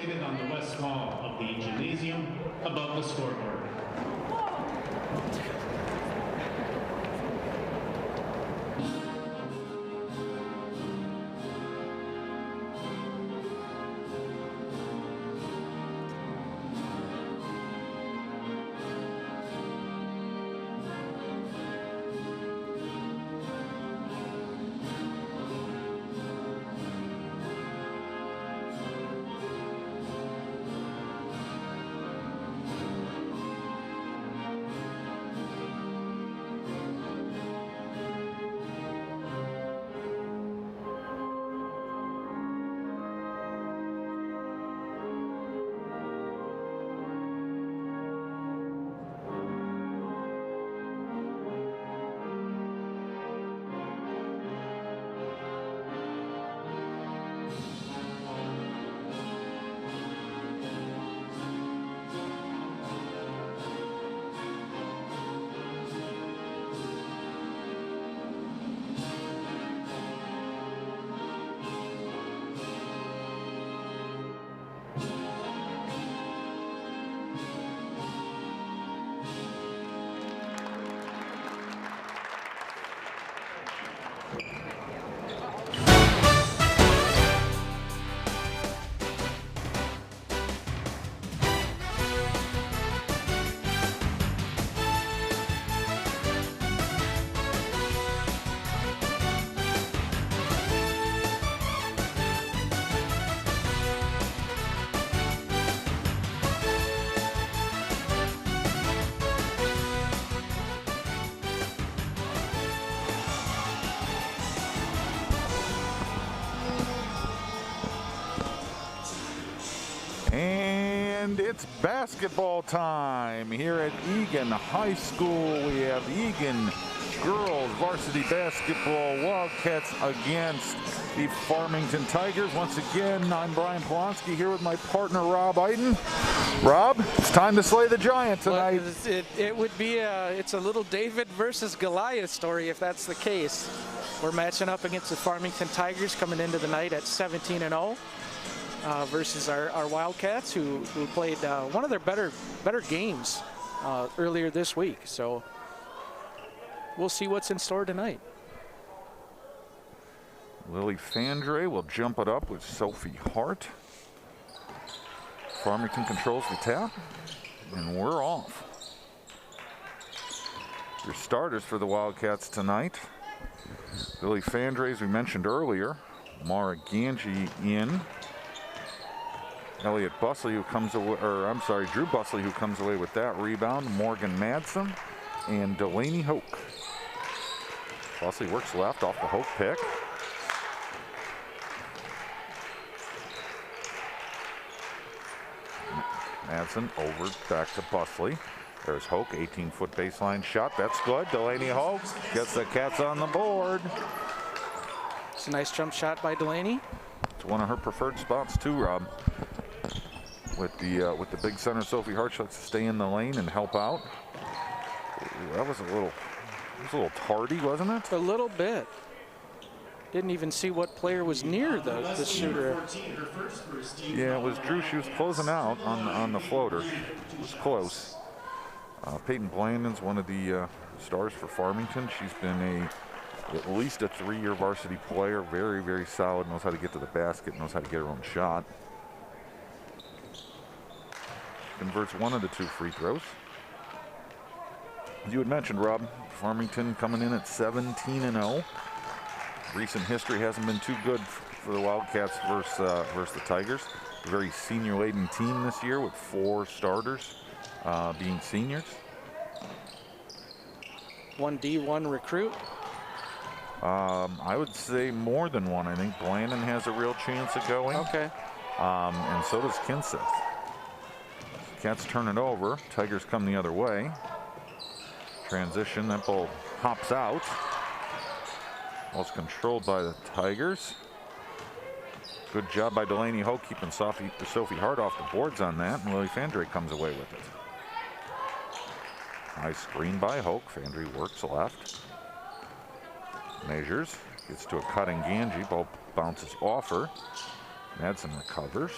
located on the west wall of the gymnasium above the scoreboard. And it's basketball time here at Eagan High School. We have Eagan girls varsity basketball Wildcats against the Farmington Tigers. Once again, I'm Brian Polonsky here with my partner Rob Eagan. Rob, it's time to slay the giant tonight. Well, it would be it's a little David versus Goliath story if that's the case. We're matching up against the Farmington Tigers coming into the night at 17-0. Versus our Wildcats, who played one of their better games earlier this week. So we'll see what's in store tonight. Lily Fandre will jump it up with Sophie Hart. Farmington controls the tap, and we're off. Your starters for the Wildcats tonight: Lily Fandre, as we mentioned earlier, Mara Ganji in. Elliot Busley, who comes away, or I'm sorry, Drew Busley, who comes away with that rebound. Morgan Madsen and Delaney Hoke. Busley works left off the Hoke pick. Madsen over back to Busley. There's Hoke, 18-foot baseline shot. That's good. Delaney Hoke gets the Cats on the board. It's a nice jump shot by Delaney. It's one of her preferred spots too, Rob. With the big center Sophie Hart, she likes to stay in the lane and help out. That was a little tardy, wasn't it? A little bit. Didn't even see what player was near the shooter. Yeah, it was Drew. She was closing out on the floater. It was close. Peyton Blandon's one of the stars for Farmington. She's been at least a 3-year varsity player. Very, very solid. Knows how to get to the basket. Knows how to get her own shot. Converts one of the 2 free throws. As you had mentioned, Rob, Farmington coming in at 17-0. Recent history hasn't been too good for the Wildcats versus the Tigers. A very senior-laden team this year with 4 starters being seniors. 1 D1 recruit. I would say more than one. I think Blandon has a real chance of going. Okay. And so does Kinseth. Cats turn it over. Tigers come the other way. Transition. That ball hops out. Ball's controlled by the Tigers. Good job by Delaney Hoke keeping Sophie Hart off the boards on that, and Lily Fandre comes away with it. Nice screen by Hoke. Fandre works left. Measures. Gets to a cutting Ganji. Ball bounces off her. Madsen recovers.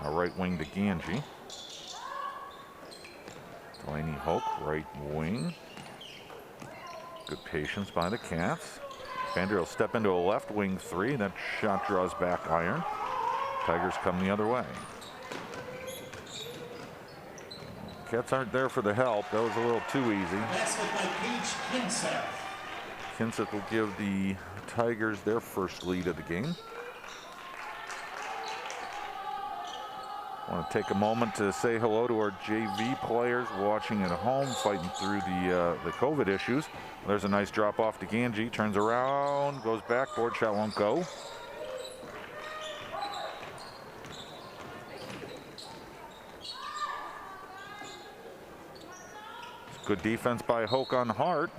Now right wing to Ganji. Delaney Hoke, right wing. Good patience by the Cats. Fandry will step into a left wing three. That shot draws back iron. Tigers come the other way. Cats aren't there for the help. That was a little too easy. Kinseth will give the Tigers their first lead of the game. I want to take a moment to say hello to our JV players watching at home, fighting through the COVID issues. There's a nice drop off to Ganji, turns around, goes back, board shot won't go. Good defense by Hoke on Hart.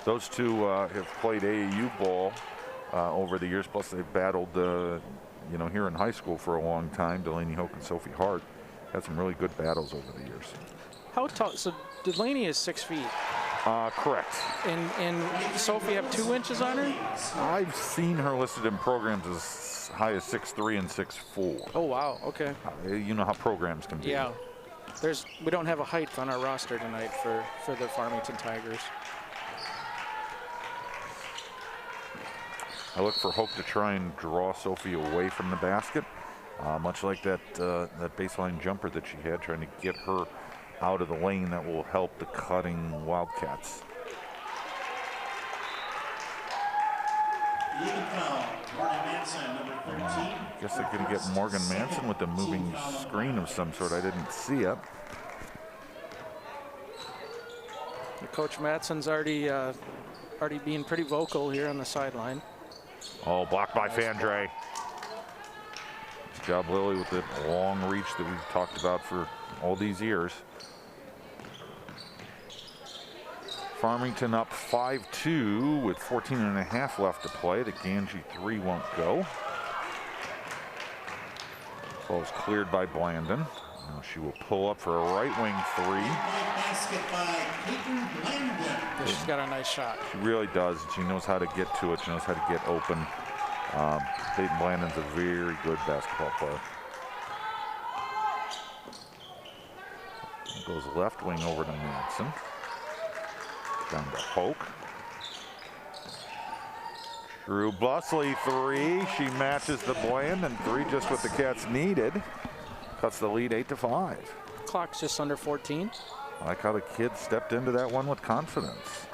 Those two have played AAU ball over the years, plus they've battled you know, here in high school for a long time. Delaney Hoke and Sophie Hart had some really good battles over the years. How tall? So Delaney is 6 feet. Correct. And Sophie have 2 inches on her? I've seen her listed in programs as high as 6'3" and 6'4". Oh, wow. Okay. You know how programs can be. Yeah. We don't have a height on our roster tonight for the Farmington Tigers. I look for Hope to try and draw Sophie away from the basket, much like that baseline jumper that she had, trying to get her out of the lane. That will help the cutting Wildcats. Guess they're going to get Morgan Manson with a moving screen of some sort. I didn't see it. Coach Matson's already being pretty vocal here on the sideline. Oh, blocked by Fandre. Good job, Lily, with the long reach that we've talked about for all these years. Farmington up 5-2 with 14.5 left to play. The Ganji 3 won't go. Ball's cleared by Blandon. Now she will pull up for a right wing 3. She's got a nice shot. She really does. She knows how to get to it. She knows how to get open. Peyton Blandon's a very good basketball player. Goes left wing over to Manson. Down to Hoke. Drew Busley 3. She matches the Blandon 3, just what the Cats needed. Cuts the lead 8-5. Clock's just under 14. I like how the kid stepped into that one with confidence.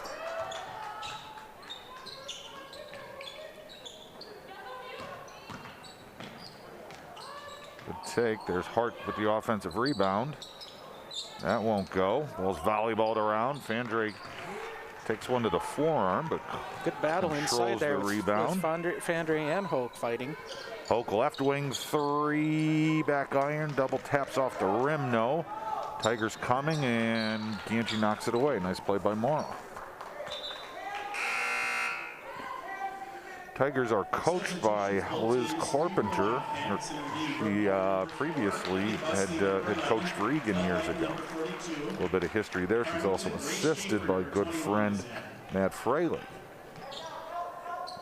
Good take. There's Hart with the offensive rebound. That won't go. Ball's volleyballed around. Fandre takes one to the forearm, but good battle inside there the rebound. With Fandre and Hoke fighting. Hoke left wing 3, back iron, double taps off the rim, no. Tigers coming, and Ganji knocks it away. Nice play by Morrow. Tigers are coached by Liz Carpenter. She previously had coached for Eagan years ago. A little bit of history there. She's also assisted by good friend Matt Fraley.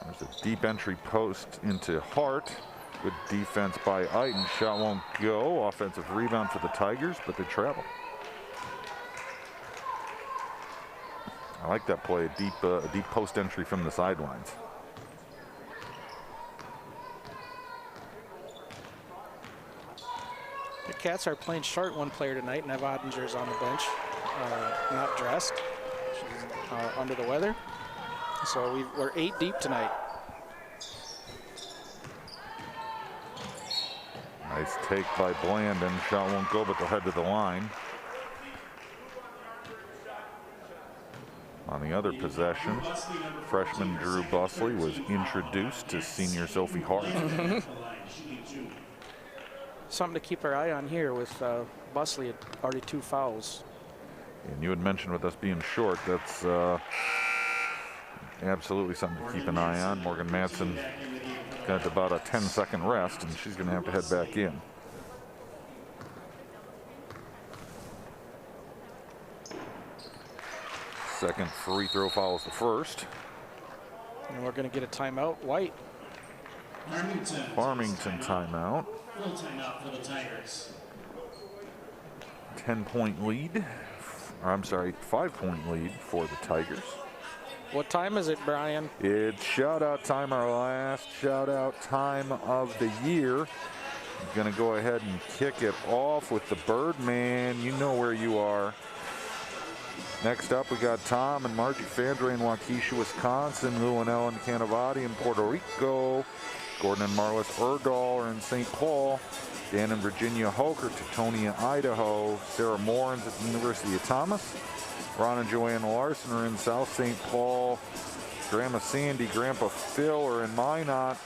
There's a deep entry post into Hart. Good defense by Eagan. Shot won't go. Offensive rebound for the Tigers, but they travel. I like that play. A deep post entry from the sidelines. The Cats are playing short one player tonight. Nev Ottinger's on the bench, not dressed. She's under the weather. So we're 8 deep tonight. Nice take by Blandon. Shot won't go, but they'll head to the line. On the other possession, freshman Drew Busley was introduced to senior Sophie Hart. Something to keep our eye on here with Busley at already 2 fouls. And you had mentioned with us being short, that's absolutely something to keep an eye on. Morgan Manson got about a 10-second rest, and she's going to have to head back in. Second free throw follows the first. And we're going to get a timeout. White. Farmington timeout. Full timeout for the Tigers. 10-point lead. I'm sorry, 5-point lead for the Tigers. What time is it, Brian? It's shout-out time, our last shout-out time of the year. I'm going to go ahead and kick it off with the Birdman. You know where you are. Next up, we got Tom and Margie Fandre in Waukesha, Wisconsin. Lou and Ellen Canavati in Puerto Rico. Gordon and Marlis Erdahl are in St. Paul. Dan and Virginia Hoker, Teutonia, Idaho. Sarah Morans at the University of Thomas. Ron and Joanne Larson are in South St. Paul. Grandma Sandy, Grandpa Phil are in Minot.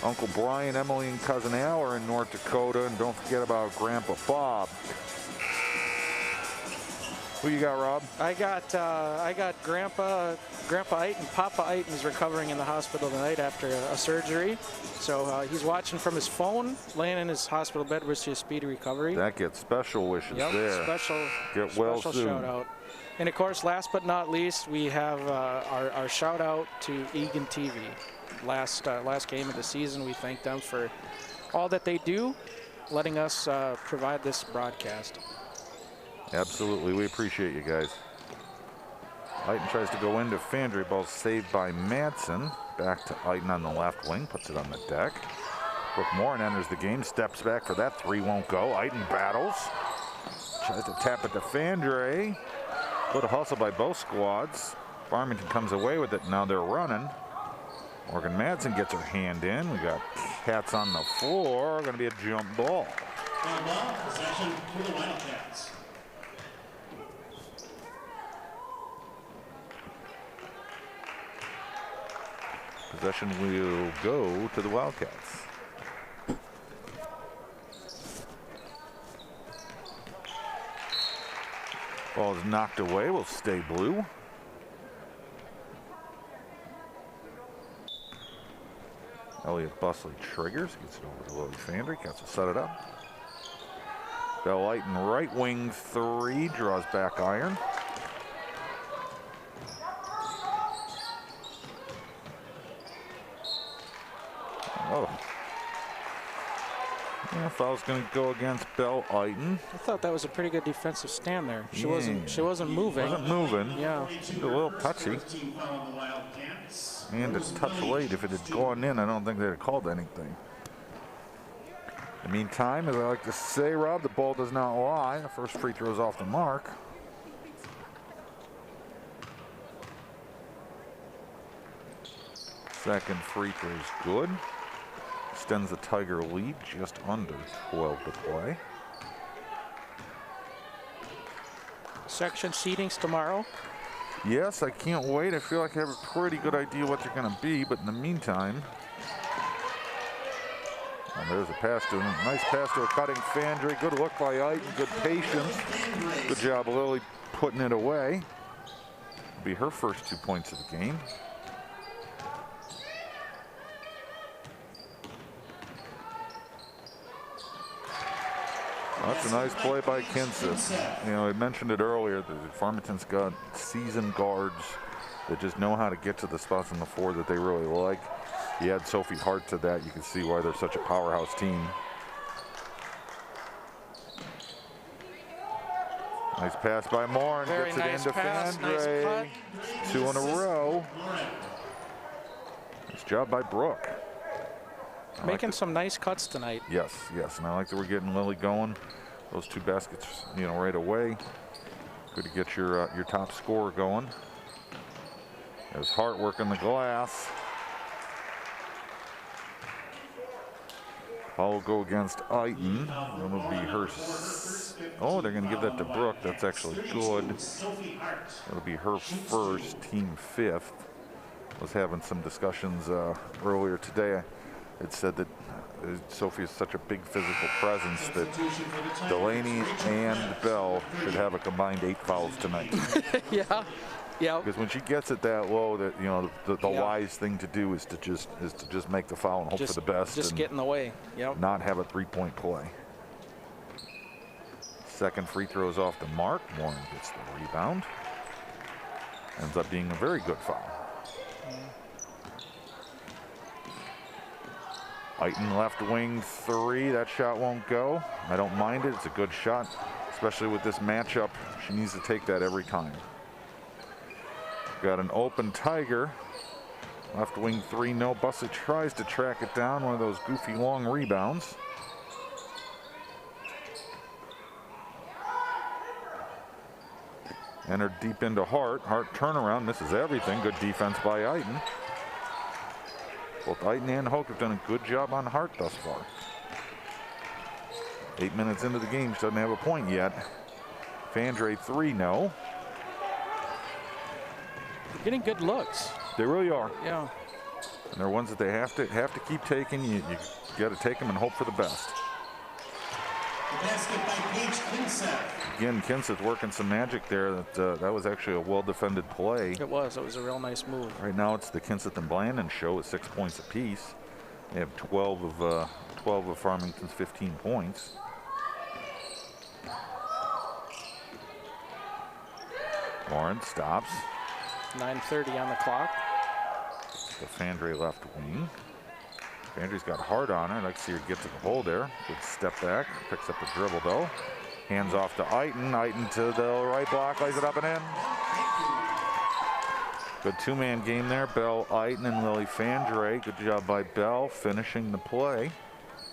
Uncle Brian, Emily, and Cousin Al are in North Dakota. And don't forget about Grandpa Bob. Who you got, Rob? I got Grandpa Eiton. Papa Eiton's recovering in the hospital tonight after a surgery. So he's watching from his phone, laying in his hospital bed. Wish you a speedy recovery. That gets special wishes there. Get well soon. Shout out. And of course, last but not least, we have our shout out to Eagan TV. Last game of the season, we thank them for all that they do, letting us provide this broadcast. Absolutely, we appreciate you guys. Eiton tries to go into Fandre, ball saved by Madsen. Back to Eiton on the left wing, puts it on the deck. Brooke Morin enters the game, steps back for that three, won't go. Eiton battles, tries to tap it to Fandre. Good hustle by both squads. Farmington comes away with it, now they're running. Morgan Madsen gets her hand in. We got Cats on the floor, gonna be a jump ball. Ball, possession for the Wildcats. Possession will go to the Wildcats. Ball is knocked away, will stay blue. Elliott Busley triggers, gets it over to Lily Fandre, Cats will set it up. Bell Eiton right wing three, draws back iron. Oh. Yeah, foul's going to go against Bell Eiton. I thought that was a pretty good defensive stand there. She wasn't moving. Wasn't moving. Yeah. A little touchy. And a touch late. If it had gone in, I don't think they'd have called anything. In the meantime, as I like to say, Rob, the ball does not lie. The first free throw is off the mark. Second free throw is good. Extends the Tiger lead just under 12 to play. Section seedings tomorrow. Yes, I can't wait. I feel like I have a pretty good idea what they're going to be, but in the meantime, and there's a pass to him. Nice pass to a cutting Fandre. Good look by Eiton. Good patience. Good job, Lily, putting it away. It'll be her first 2 points of the game. That's a nice play by Kinseth. You know, I mentioned it earlier that Farmington's got seasoned guards that just know how to get to the spots on the floor that they really like. You add Sophie Hart to that, you can see why they're such a powerhouse team. Nice pass by Morin, gets it into Fandre. Nice 2 in a row. Nice job by Brooke. Making some nice cuts tonight. Yes, yes, and I like that we're getting Lily going. Those 2 baskets, you know, right away. Good to get your top scorer going. There's Hart working the glass. Ball will go against Eiton. That'll be her. Oh, they're going to give that to Brooke. That's actually good. It'll be her first, team 5th. Was having some discussions earlier today. It said that Sophie is such a big physical presence that Delaney and Bell should have a combined 8 fouls tonight. Yeah, yeah. Because when she gets it that low, that, you know, the wise thing to do is to just make the foul and hope for the best. Just get in the way. Yep. Not have a 3-point play. Second free throw is off the mark. Morin gets the rebound. Ends up being a very good foul. Eagan left wing 3. That shot won't go. I don't mind it. It's a good shot, especially with this matchup. She needs to take that every time. Got an open Tiger. Left wing 3, no. Bussey tries to track it down. One of those goofy long rebounds. Entered deep into Hart. Hart turnaround, misses everything. Good defense by Eagan. Both Eagan and Hoke have done a good job on Hart thus far. 8 minutes into the game, she doesn't have a point yet. Fandre 3, no. They're getting good looks. They really are. Yeah. And they're ones that they have to keep taking. You got to take them and hope for the best. The basket by Paige Kinseth. Again, Kinseth working some magic there. That was actually a well-defended play. It was a real nice move. Right now it's the Kinseth and Blandon show with 6 points apiece. They have 12 of Farmington's 15 points. Lauren stops. 9:30 on the clock. The Fandre left wing. Fandre's got hard on her. I'd like to see her get to the hole there. Good step back. Picks up the dribble though. Hands off to Eagan. Eagan to the right block. Lays it up and in. Good two-man game there. Bell, Eagan, and Lily Fandre. Good job by Bell finishing the play.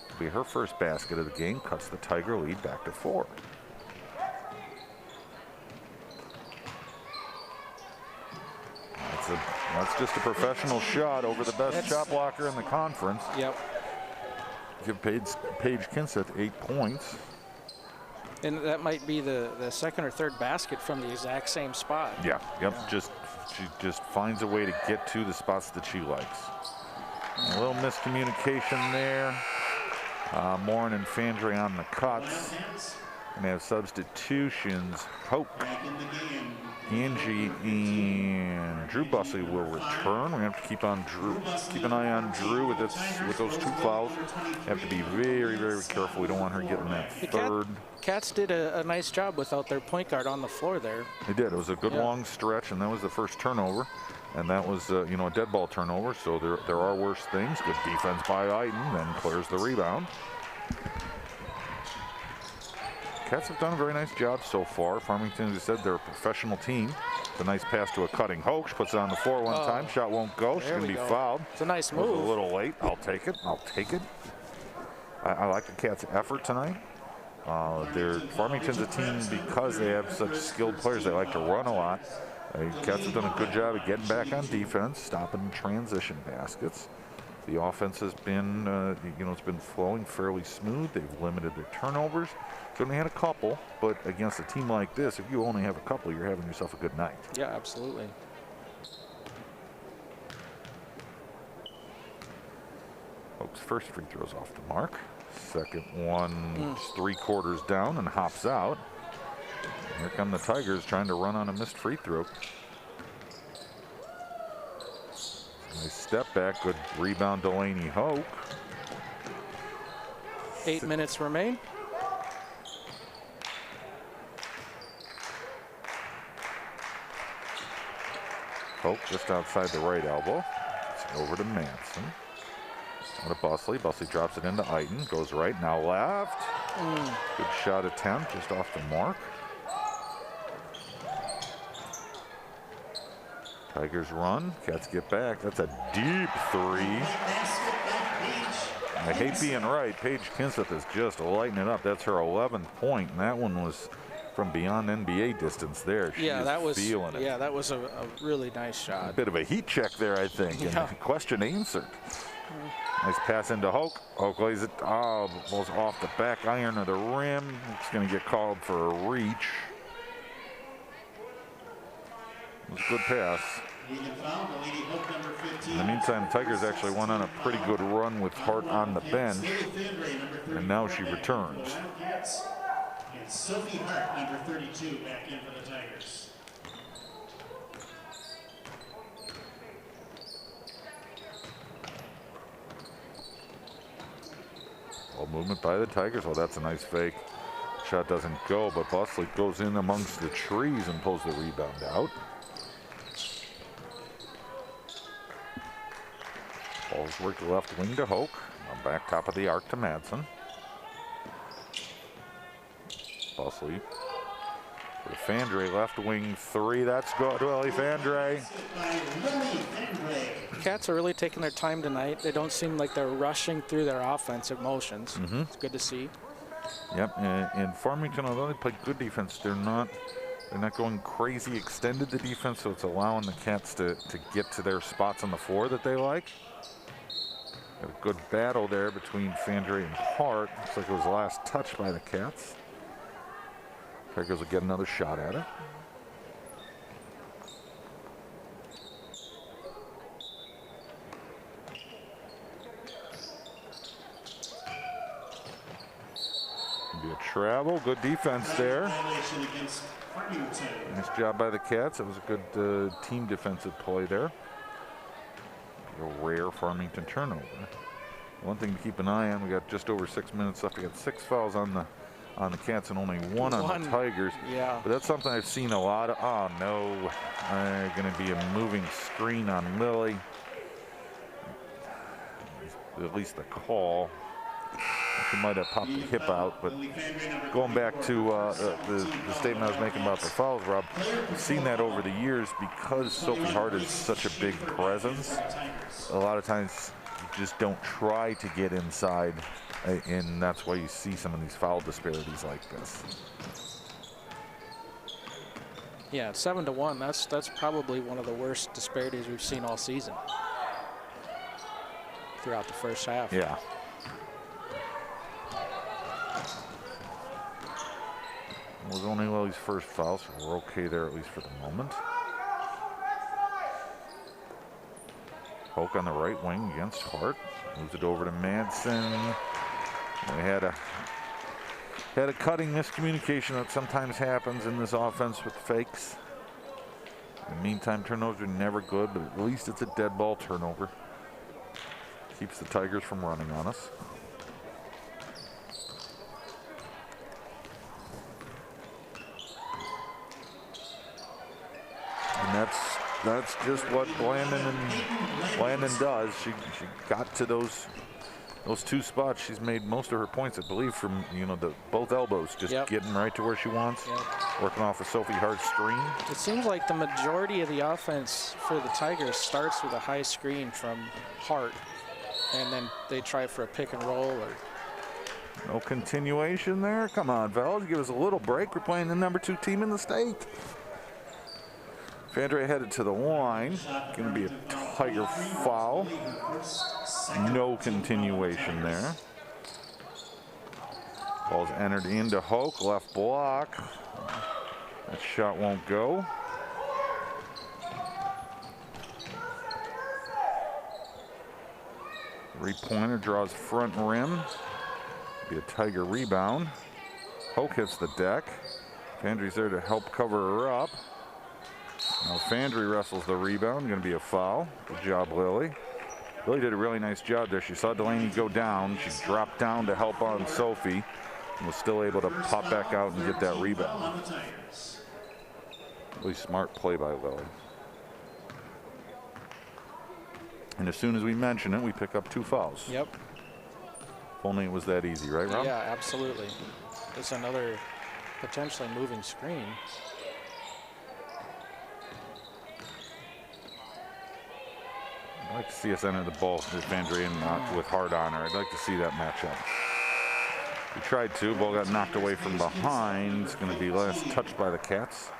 It'll be her first basket of the game. Cuts the Tiger lead back to 4. That's just a professional shot over the best shot blocker in the conference. Yep. Give Paige Kinseth 8 points. And that might be the second or third basket from the exact same spot. Yeah. Yep. Yeah. She just finds a way to get to the spots that she likes. A little miscommunication there. Morin and Fandre on the cuts. And they have substitutions. Hoke, Angie, and Drew Bussey will return. We're gonna have to keep an eye on Drew with those 2 fouls. Have to be very, very careful. We don't want her getting that third. Cats did a nice job without their point guard on the floor there. They did. It was a good long stretch, and that was the first turnover. And that was, a dead ball turnover. So there are worse things. Good defense by Eagan, then clears the rebound. Cats have done a very nice job so far. Farmington, as I said, they're a professional team. It's a nice pass to a cutting Hoke. She puts it on the floor one time. Shot won't go. She's going to be fouled. It's a nice move. A little late. I'll take it. I like the Cats' effort tonight. Farmington's a team because they have such skilled players. They like to run a lot. Cats have done a good job of getting back on defense, stopping transition baskets. The offense has been, it's been flowing fairly smooth. They've limited their turnovers. They only had a couple, but against a team like this, if you only have a couple, you're having yourself a good night. Yeah, absolutely. Hoke's first free throw's off the mark. Second one, 3/4 down and hops out. Here come the Tigers trying to run on a missed free throw. Nice step back, good rebound, Delaney Hoke. 8 minutes remain. Hoke just outside the right elbow. It's over to Manson. To Bussey. Bussey drops it into Eagan. Goes right, now left. Good shot attempt, just off the mark. Tigers run. Cats get back. That's a deep 3. I hate being right. Paige Kinseth is just lighting it up. That's her 11th point, and that one was from beyond NBA distance there. She that was feeling it. Yeah, that was a really nice shot. A bit of a heat check there, I think. Yeah. And question answered. Nice pass into Hoke. Hoke lays it balls off the back iron of the rim. It's going to get called for a reach. It was a good pass. In the meantime, the Tigers actually went on a pretty good run with Hart on the bench, and now she returns. And Sophie Hart, number 32, back in for the Tigers. Ball movement by the Tigers. Oh, that's a nice fake. Shot doesn't go, but Bussey goes in amongst the trees and pulls the rebound out. Ball's worked left wing to Hoke. Back top of the arc to Madsen. Busley. For Fandre, left wing 3. That's good, Willie Fandre. Cats are really taking their time tonight. They don't seem like they're rushing through their offensive motions. It's good to see. Yep, and Farmington, although they play good defense, they're not going crazy extended the defense, so it's allowing the Cats to get to their spots on the floor that they like. Got a good battle there between Fandre and Hart. Looks like it was the last touch by the Cats. Tigers will get another shot at it. Be a travel, good defense there. Nice job by the Cats. It was a good team defensive play there. A rare Farmington turnover. One thing to keep an eye on, we got just over 6 minutes left. We got 6 fouls on the Cats and only one on the Tigers. Yeah. But that's something I've seen a lot of. Oh no, going to be a moving screen on Lily. At least the call. She might have popped the hip out, but going back to the statement I was making about the fouls, Rob, I've seen that over the years because Sophie Hart is such a big presence. A lot of times you just don't try to get inside, and that's why you see some of these foul disparities like this. Yeah, 7-1. That's probably one of the worst disparities we've seen all season throughout the first half. Yeah. It was only Lily's first foul, so we're okay there at least for the moment. Hoke on the right wing against Hart. Moves it over to Madsen. We had a cutting miscommunication that sometimes happens in this offense with fakes. In the meantime, turnovers are never good, but at least it's a dead ball turnover. Keeps the Tigers from running on us. And that's just what Blandon does. She got to those 2 spots. She's made most of her points, I believe, from both elbows, just getting right to where she wants. Working off a Sophie Hart screen. It seems like the majority of the offense for the Tigers starts with a high screen from Hart, and then they try for a pick and roll. Or no continuation there. Come on, fellas, give us a little break. We're playing the #2 team in the state. Fandre headed to the line. Going to be a Tiger foul. No continuation there. Ball's entered into Hoke, left block. That shot won't go. Three-pointer draws front rim. Be a Tiger rebound. Hoke hits the deck. Fandre's there to help cover her up. Now Fandre wrestles the rebound. Going to be a foul. Good job, Lily. Lily did a really nice job there. She saw Delaney go down. She dropped down to help on Sophie and was still able to pop back out and get that rebound. Really smart play by Lily. And as soon as we mention it, we pick up 2 fouls. Yep. If only it was that easy, right, Rob? Yeah, absolutely. It's another potentially moving screen. I'd like to see us enter the ball with Fandre and with Hart on her. I'd like to see that matchup. We tried to. Ball got knocked away from behind. It's going to be last touched by the Cats.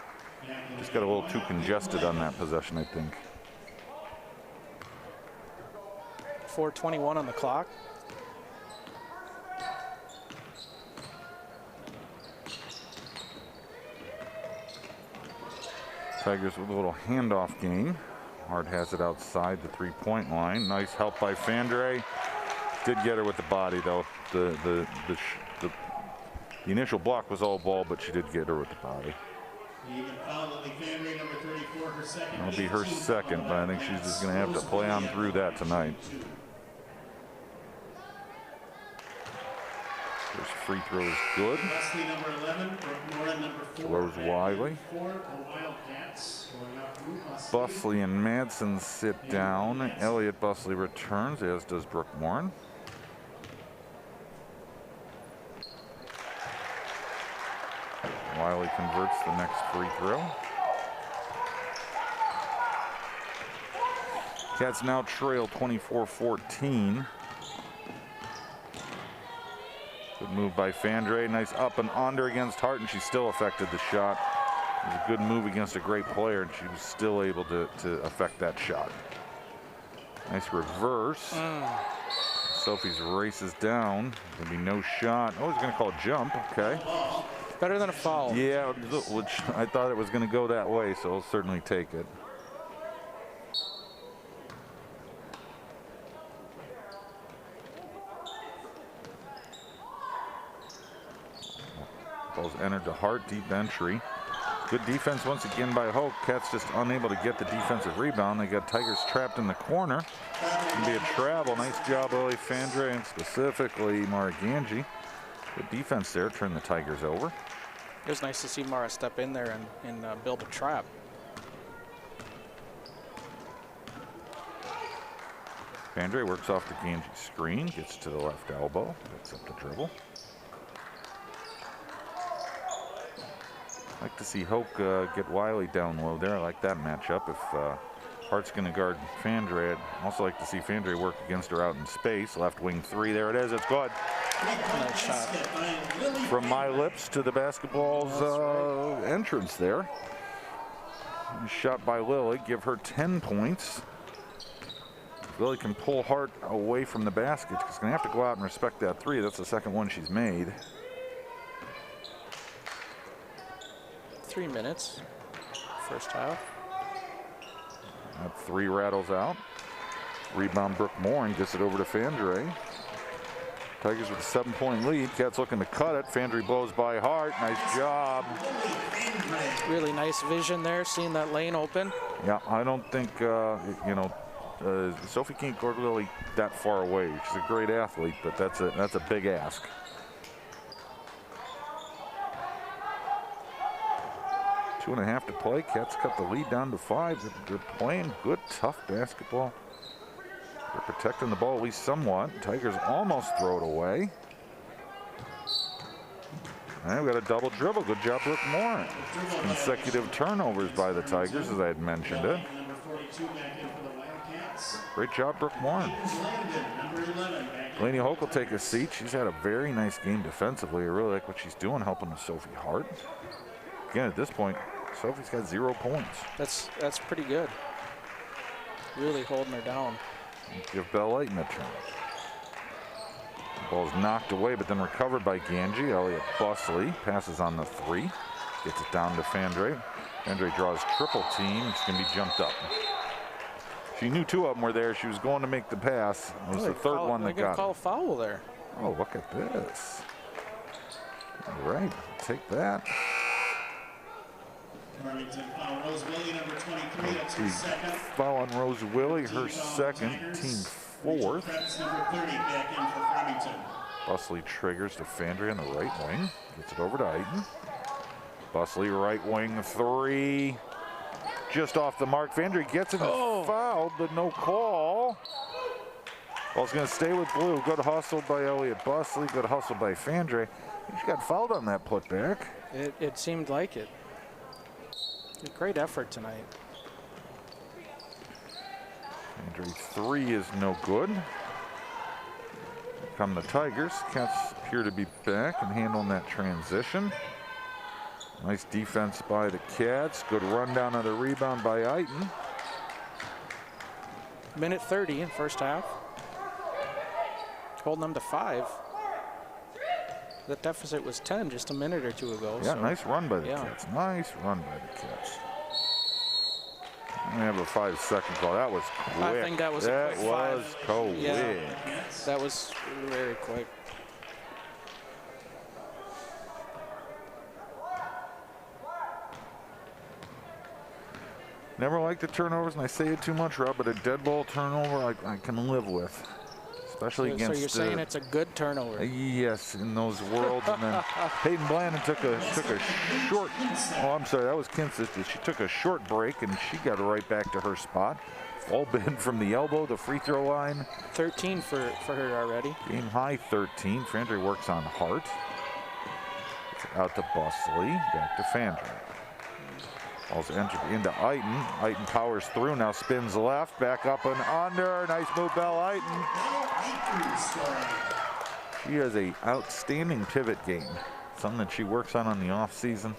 Just got a little too congested on that possession, I think. 4:21 on the clock. Tigers with a little handoff game. Hart has it outside the 3-point line. Nice help by Fandre. Did get her with the body though. The initial block was all ball, but she did get her with the body. That'll be her second, but I think she's just going to have to play on through that tonight. First free throw is good. Throws Wiley. Busley and Madsen sit down. Elliott Busley returns, as does Brooke Morin. Wiley converts the next free throw. Cats now trail 24-14. Good move by Fandre. Nice up and under against Hart, and she still affected the shot. It was a good move against a great player, and she was still able to affect that shot. Nice reverse. Sophie's races down. Gonna be no shot. Oh, he's gonna call a jump. Okay. Better than a foul. Yeah, which I thought it was gonna go that way, so I'll certainly take it. Ball's entered to Hart, deep entry. Good defense once again by Hoke. Cats just unable to get the defensive rebound. They got Tigers trapped in the corner. Gonna be a travel. Nice job, Lily Fandre, and specifically Mara Ganji. Good defense there, turn the Tigers over. It was nice to see Mara step in there and build a trap. Fandre works off the Ganji screen, gets to the left elbow, gets up the dribble. Like to see Hoke get Wiley down low there. I like that matchup. If Hart's going to guard Fandre, I'd also like to see Fandre work against her out in space. Left wing three, there it is, it's good. Nice shot. From my lips to the basketball's entrance there. Shot by Lily, give her 10 points. Lily can pull Hart away from the basket. She's going to have to go out and respect that three. That's the second one she's made. 3 minutes, first half. That three rattles out. Rebound Brooke Moore and gets it over to Fandre. Tigers with a 7-point lead. Cats looking to cut it. Fandre blows by Hart. Nice job. Really nice vision there, seeing that lane open. Yeah, I don't think, Sophie can't guard Lily that far away. She's a great athlete, but that's a big ask. Two and a half to play. Cats cut the lead down to 5. They're playing good, tough basketball. They're protecting the ball at least somewhat. Tigers almost throw it away. And we got a double dribble. Good job, Brooke Moore. Consecutive turnovers by the Tigers, as I had mentioned it. Great job, Brooke Moore. Lainey Hoke will take a seat. She's had a very nice game defensively. I really like what she's doing, helping with Sophie Hart. Again, at this point, Sophie's got 0 points. That's pretty good. Really holding her down. Give Bell Layton a turn. Ball's knocked away, but then recovered by Ganji. Elliott Busley passes on the three. Gets it down to Fandre. Fandre draws triple team. It's going to be jumped up. She knew 2 of them were there. She was going to make the pass. It was the third one that got it. Call a foul there. Oh, look at this. All right, take that. Farmington foul Rose Willie, number 23. That's her second. Foul on Rose Willie, her second, team 4th. Krebs, number 30, back in for Farmington. Busley triggers to Fandre on the right wing. Gets it over to Eagan. Busley right wing three. Just off the mark. Fandre gets it and fouled, but no call. Ball's going to stay with blue. Good hustle by Elliott Busley. Good hustle by Fandre. She got fouled on that putback. It seemed like it. A great effort tonight. Fandre three is no good. Here come the Tigers. Cats appear to be back and handling that transition. Nice defense by the Cats. Good rundown on the rebound by Eagan. Minute 30 in first half. Holding them to 5. The deficit was 10 just a minute or 2 ago. Yeah, so. nice run by the Cats. Nice run by the Cats. We have a 5-second call. That was quick. I think that was a quick 5. That was quick. Yeah, that was very quick. Never like the turnovers, and I say it too much, Rob, but a dead ball turnover I can live with. Especially against. So you're saying it's a good turnover? Yes, in those worlds. And then Peyton Blandon took a short. Oh, I'm sorry, that was Kinseth. She took a short break and she got right back to her spot. All been from the elbow, the free throw line. 13 for her already. Game high 13. Fandre works on Hart. out to Busley, back to Fandry. Ball's entered into Eagan. Eagan powers through, now spins left, back up and under. Nice move, Belle Eagan. She has an outstanding pivot game, something that she works on the off season.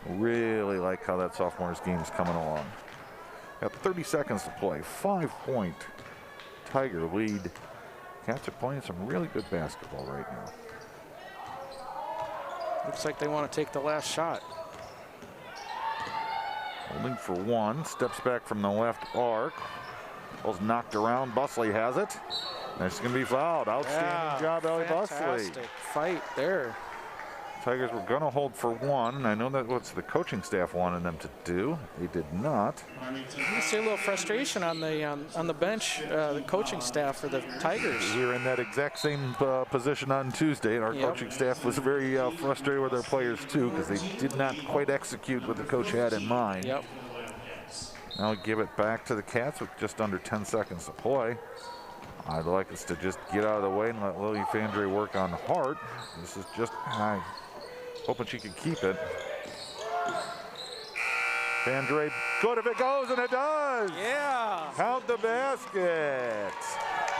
Really like how that sophomore's game's coming along. Got 30 seconds to play. 5-point Tiger lead. Cats are playing some really good basketball right now. Looks like they want to take the last shot. Holding for one, steps back from the left arc. Ball's knocked around, Busley has it. And she's gonna be fouled. Outstanding job, Ellie Busley. Fantastic fight there. Tigers were gonna hold for one, and I know that's what the coaching staff wanted them to do. They did not. You see a little frustration on the bench, the coaching staff for the Tigers. We were in that exact same position on Tuesday, and our coaching staff was very frustrated with their players too, because they did not quite execute what the coach had in mind. Yep. Now we give it back to the Cats with just under 10 seconds to play. I'd like us to just get out of the way and let Lily Fandry work on Hart. This is just hoping she can keep it. Fandry, good if it goes, and it does! Yeah! Count the basket!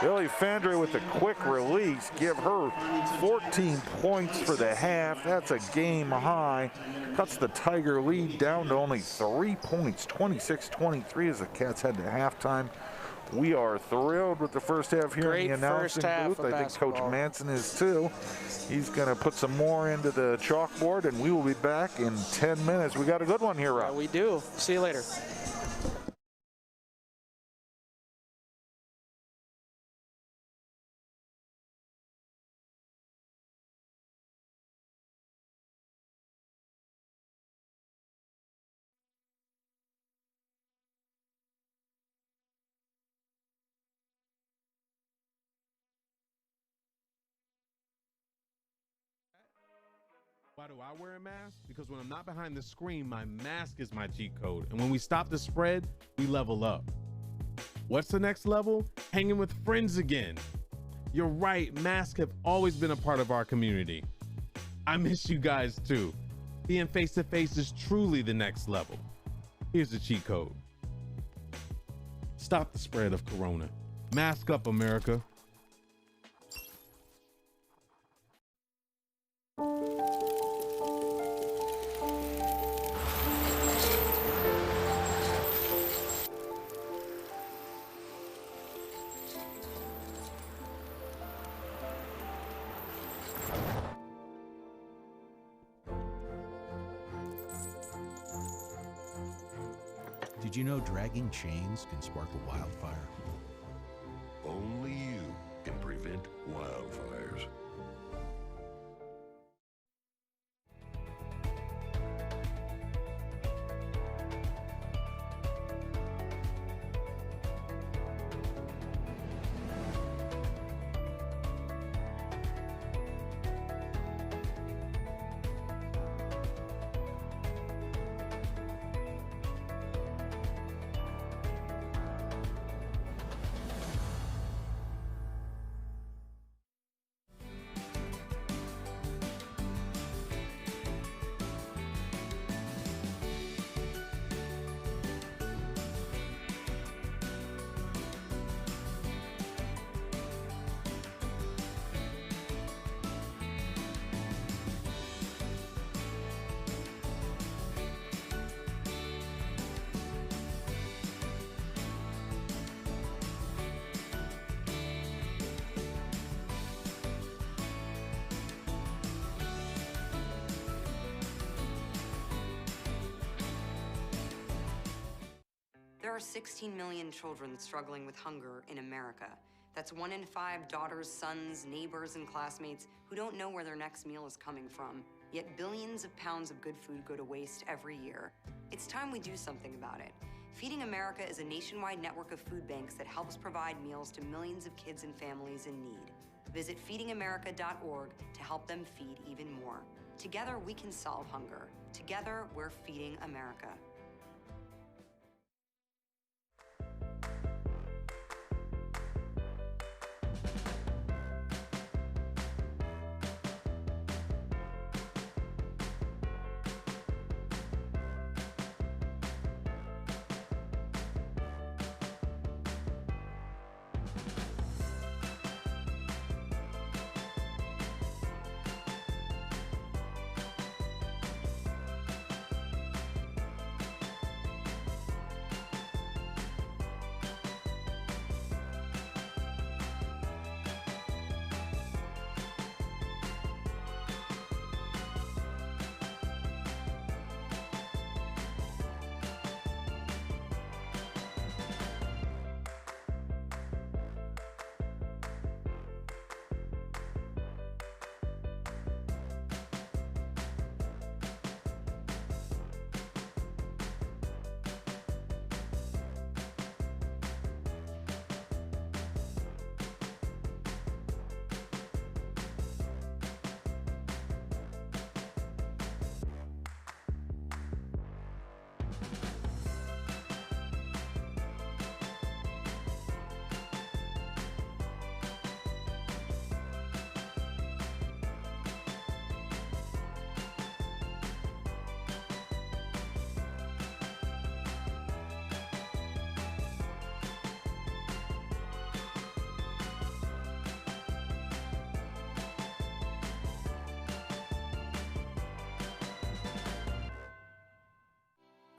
Lily Fandry with a quick release. Give her 14 points for the half. That's a game high. Cuts the Tiger lead down to only 3 points, 26-23 as the Cats head to halftime. We are thrilled with the first half here in the announcing booth. I think Coach Manson is too. He's going to put some more into the chalkboard, and we will be back in 10 minutes. We got a good one here, Rob. We do. See you later. Why do I wear a mask? Because when I'm not behind the screen, my mask is my cheat code. And when we stop the spread, we level up. What's the next level? Hanging with friends again. You're right, masks have always been a part of our community. I miss you guys too. Being face to face is truly the next level. Here's the cheat code. Stop the spread of Corona. Mask up, America. Did you know dragging chains can spark a wildfire? Only you can prevent wildfires. There are 16 million children struggling with hunger in America. That's 1 in 5 daughters, sons, neighbors, and classmates who don't know where their next meal is coming from. Yet billions of pounds of good food go to waste every year. It's time we do something about it. Feeding America is a nationwide network of food banks that helps provide meals to millions of kids and families in need. Visit feedingamerica.org to help them feed even more. Together, we can solve hunger. Together, we're feeding America.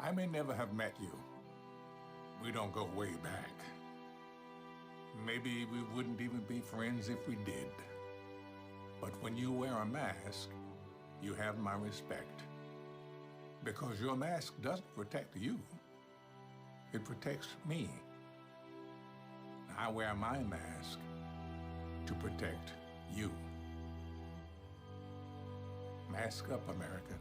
I may never have met you. We don't go way back. Maybe we wouldn't even be friends if we did. But when you wear a mask, you have my respect. Because your mask doesn't protect you. It protects me. I wear my mask to protect you. Mask up, America.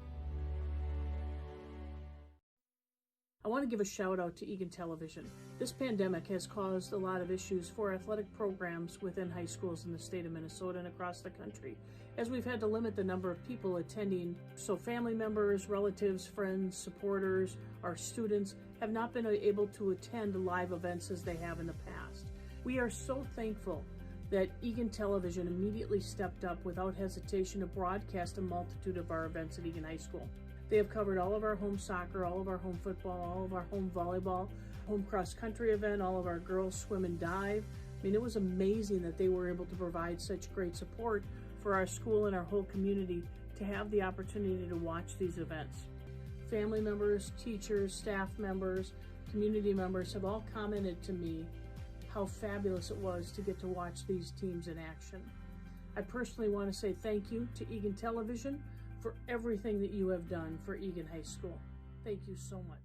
I want to give a shout out to Eagan Television. This pandemic has caused a lot of issues for athletic programs within high schools in the state of Minnesota and across the country, as we've had to limit the number of people attending, so family members, relatives, friends, supporters, our students have not been able to attend live events as they have in the past. We are so thankful that Eagan Television immediately stepped up without hesitation to broadcast a multitude of our events at Eagan High School. They have covered all of our home soccer, all of our home football, all of our home volleyball, home cross-country event, all of our girls swim and dive. I mean, it was amazing that they were able to provide such great support for our school and our whole community to have the opportunity to watch these events. Family members, teachers, staff members, community members have all commented to me how fabulous it was to get to watch these teams in action. I personally want to say thank you to Eagan Television for everything that you have done for Eagan High School. Thank you so much.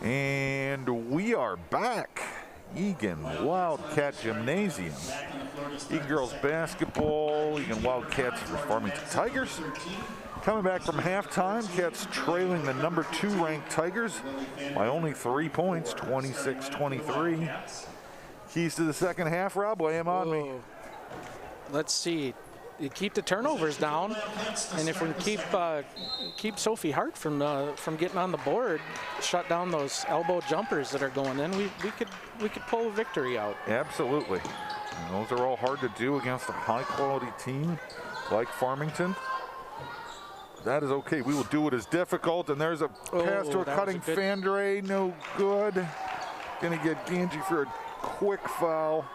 And we are back. Eagan Wildcat Gymnasium. Eagan girls basketball, Eagan Wildcats for Farmington Tigers. Coming back from halftime, Cats trailing the number 2 ranked Tigers by only 3 points, 26-23. Keys to the second half, Rob, lay him on me. Let's see. You keep the turnovers down, and if we can keep Sophie Hart from getting on the board, shut down those elbow jumpers that are going in, we could pull a victory out. Absolutely. And those are all hard to do against a high-quality team like Farmington. That is okay. We will do it as difficult. And there's a pass to a cutting Fandre. No good. Gonna get Ganji for a quick foul.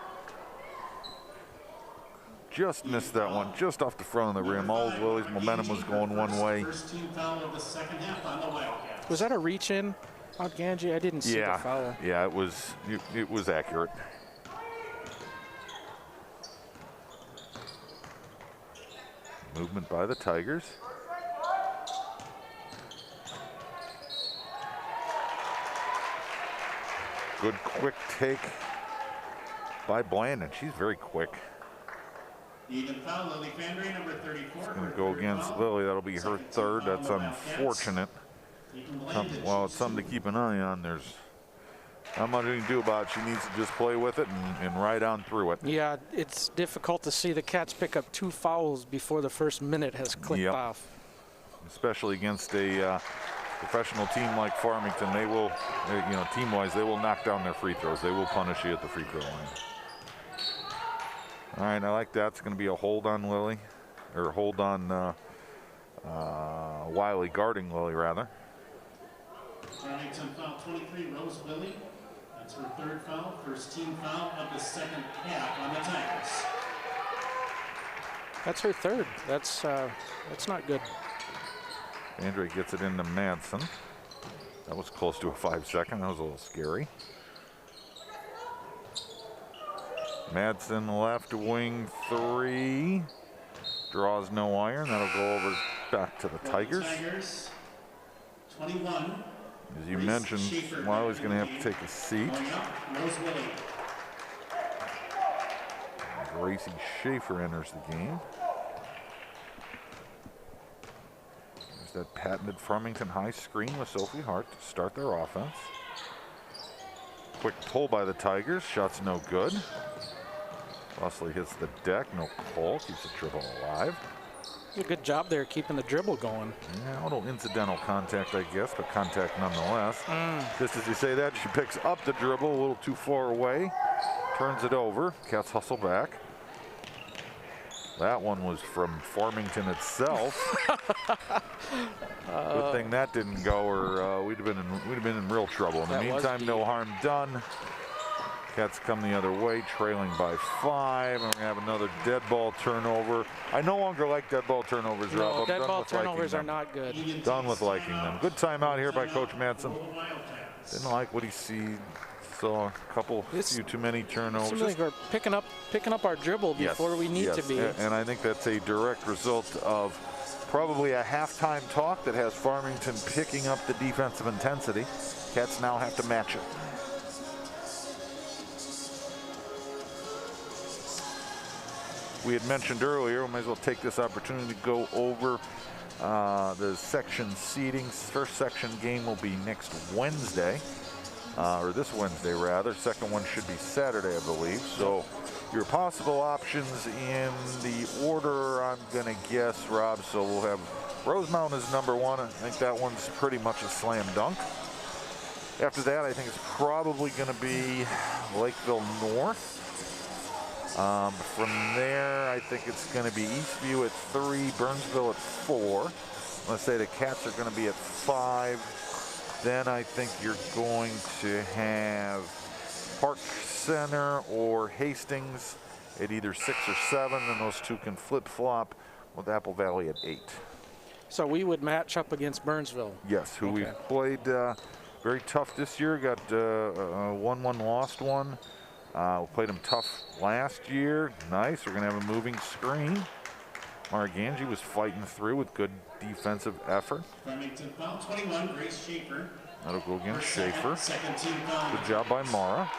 Just missed that one, just off the front of the rim. All of Lily's momentum was going one way. Was that a reach in on Ganji? I didn't see the foul. Yeah, it was accurate. Movement by the Tigers. Good quick take by Blandon. She's very quick. Even foul, Lily Fandre, number 34. It's going to go against Lily. That'll be her third. That's unfortunate. Well, it's something to keep an eye on. There's not much you can do about it. She needs to just play with it and ride on through it. Yeah, it's difficult to see the Cats pick up 2 fouls before the first minute has clicked off. Especially against a professional team like Farmington. They will, team-wise, they will knock down their free throws. They will punish you at the free throw line. All right, I like that. It's going to be a hold on Lily, or hold on Wiley, guarding Lily, rather. Farmington foul 23, Rose Lily. That's her 3rd foul, first team foul of the second half on the Tigers. That's her 3rd. That's not good. Andre gets it into Madsen. That was close to a 5-second. That was a little scary. Madsen left wing 3. Draws no iron. That'll go over back to the Tigers. 21. As you mentioned, Wiley's going to have to take a seat. Gracie Schaefer enters the game. There's that patented Farmington High screen with Sophie Hart to start their offense. Quick pull by the Tigers. Shot's no good. Wesley hits the deck. No call. Keeps the dribble alive. A good job there keeping the dribble going. Yeah, a little incidental contact, I guess, but contact nonetheless. Just as you say that, she picks up the dribble a little too far away. Turns it over. Cats hustle back. That one was from Farmington itself. Good thing that didn't go, or we'd have been in real trouble. In the meantime, no harm done. Cats come the other way, trailing by 5, and we're gonna have another dead ball turnover. I no longer like dead ball turnovers, Rob. No, dead ball turnovers are not good. Done with liking them. Good timeout here by Coach Madsen. Didn't like what he saw a few too many turnovers. Seems like we're picking up our dribble before we need to be. And I think that's a direct result of probably a halftime talk that has Farmington picking up the defensive intensity. Cats now have to match it. We had mentioned earlier, we might as well take this opportunity to go over the section seedings. First section game will be next Wednesday, or this Wednesday rather. Second one should be Saturday, I believe. So your possible options in the order, I'm gonna guess, Rob. So we'll have Rosemount as number 1. I think that one's pretty much a slam dunk. After that, I think it's probably gonna be Lakeville North. From there, I think it's going to be Eastview at 3, Burnsville at 4. Let's say the Cats are going to be at 5. Then I think you're going to have Park Center or Hastings at either 6 or 7, and those two can flip-flop with Apple Valley at 8. So we would match up against Burnsville. Yes, who we played very tough this year. Got 1-1, lost 1. We played them tough last year. Nice. We're going to have a moving screen. Maraganji was fighting through with good defensive effort. Farmington foul 21, Grace Schaefer. That'll go against Her Schaefer. second team foul. Good job by Mara.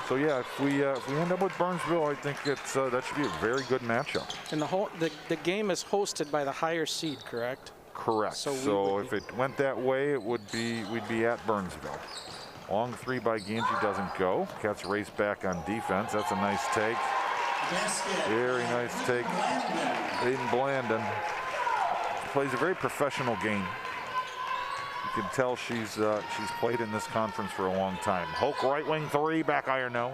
So yeah, if we end up with Burnsville, I think it's that should be a very good matchup. And the game is hosted by the higher seed, correct? Correct. So if it went that way, we'd be at Burnsville. Long three by Ganji doesn't go. Cats race back on defense. That's a nice take. Basket. Very nice take. Aiden Blandon plays a very professional game. You can tell she's played in this conference for a long time. Hoke right wing three, back iron no.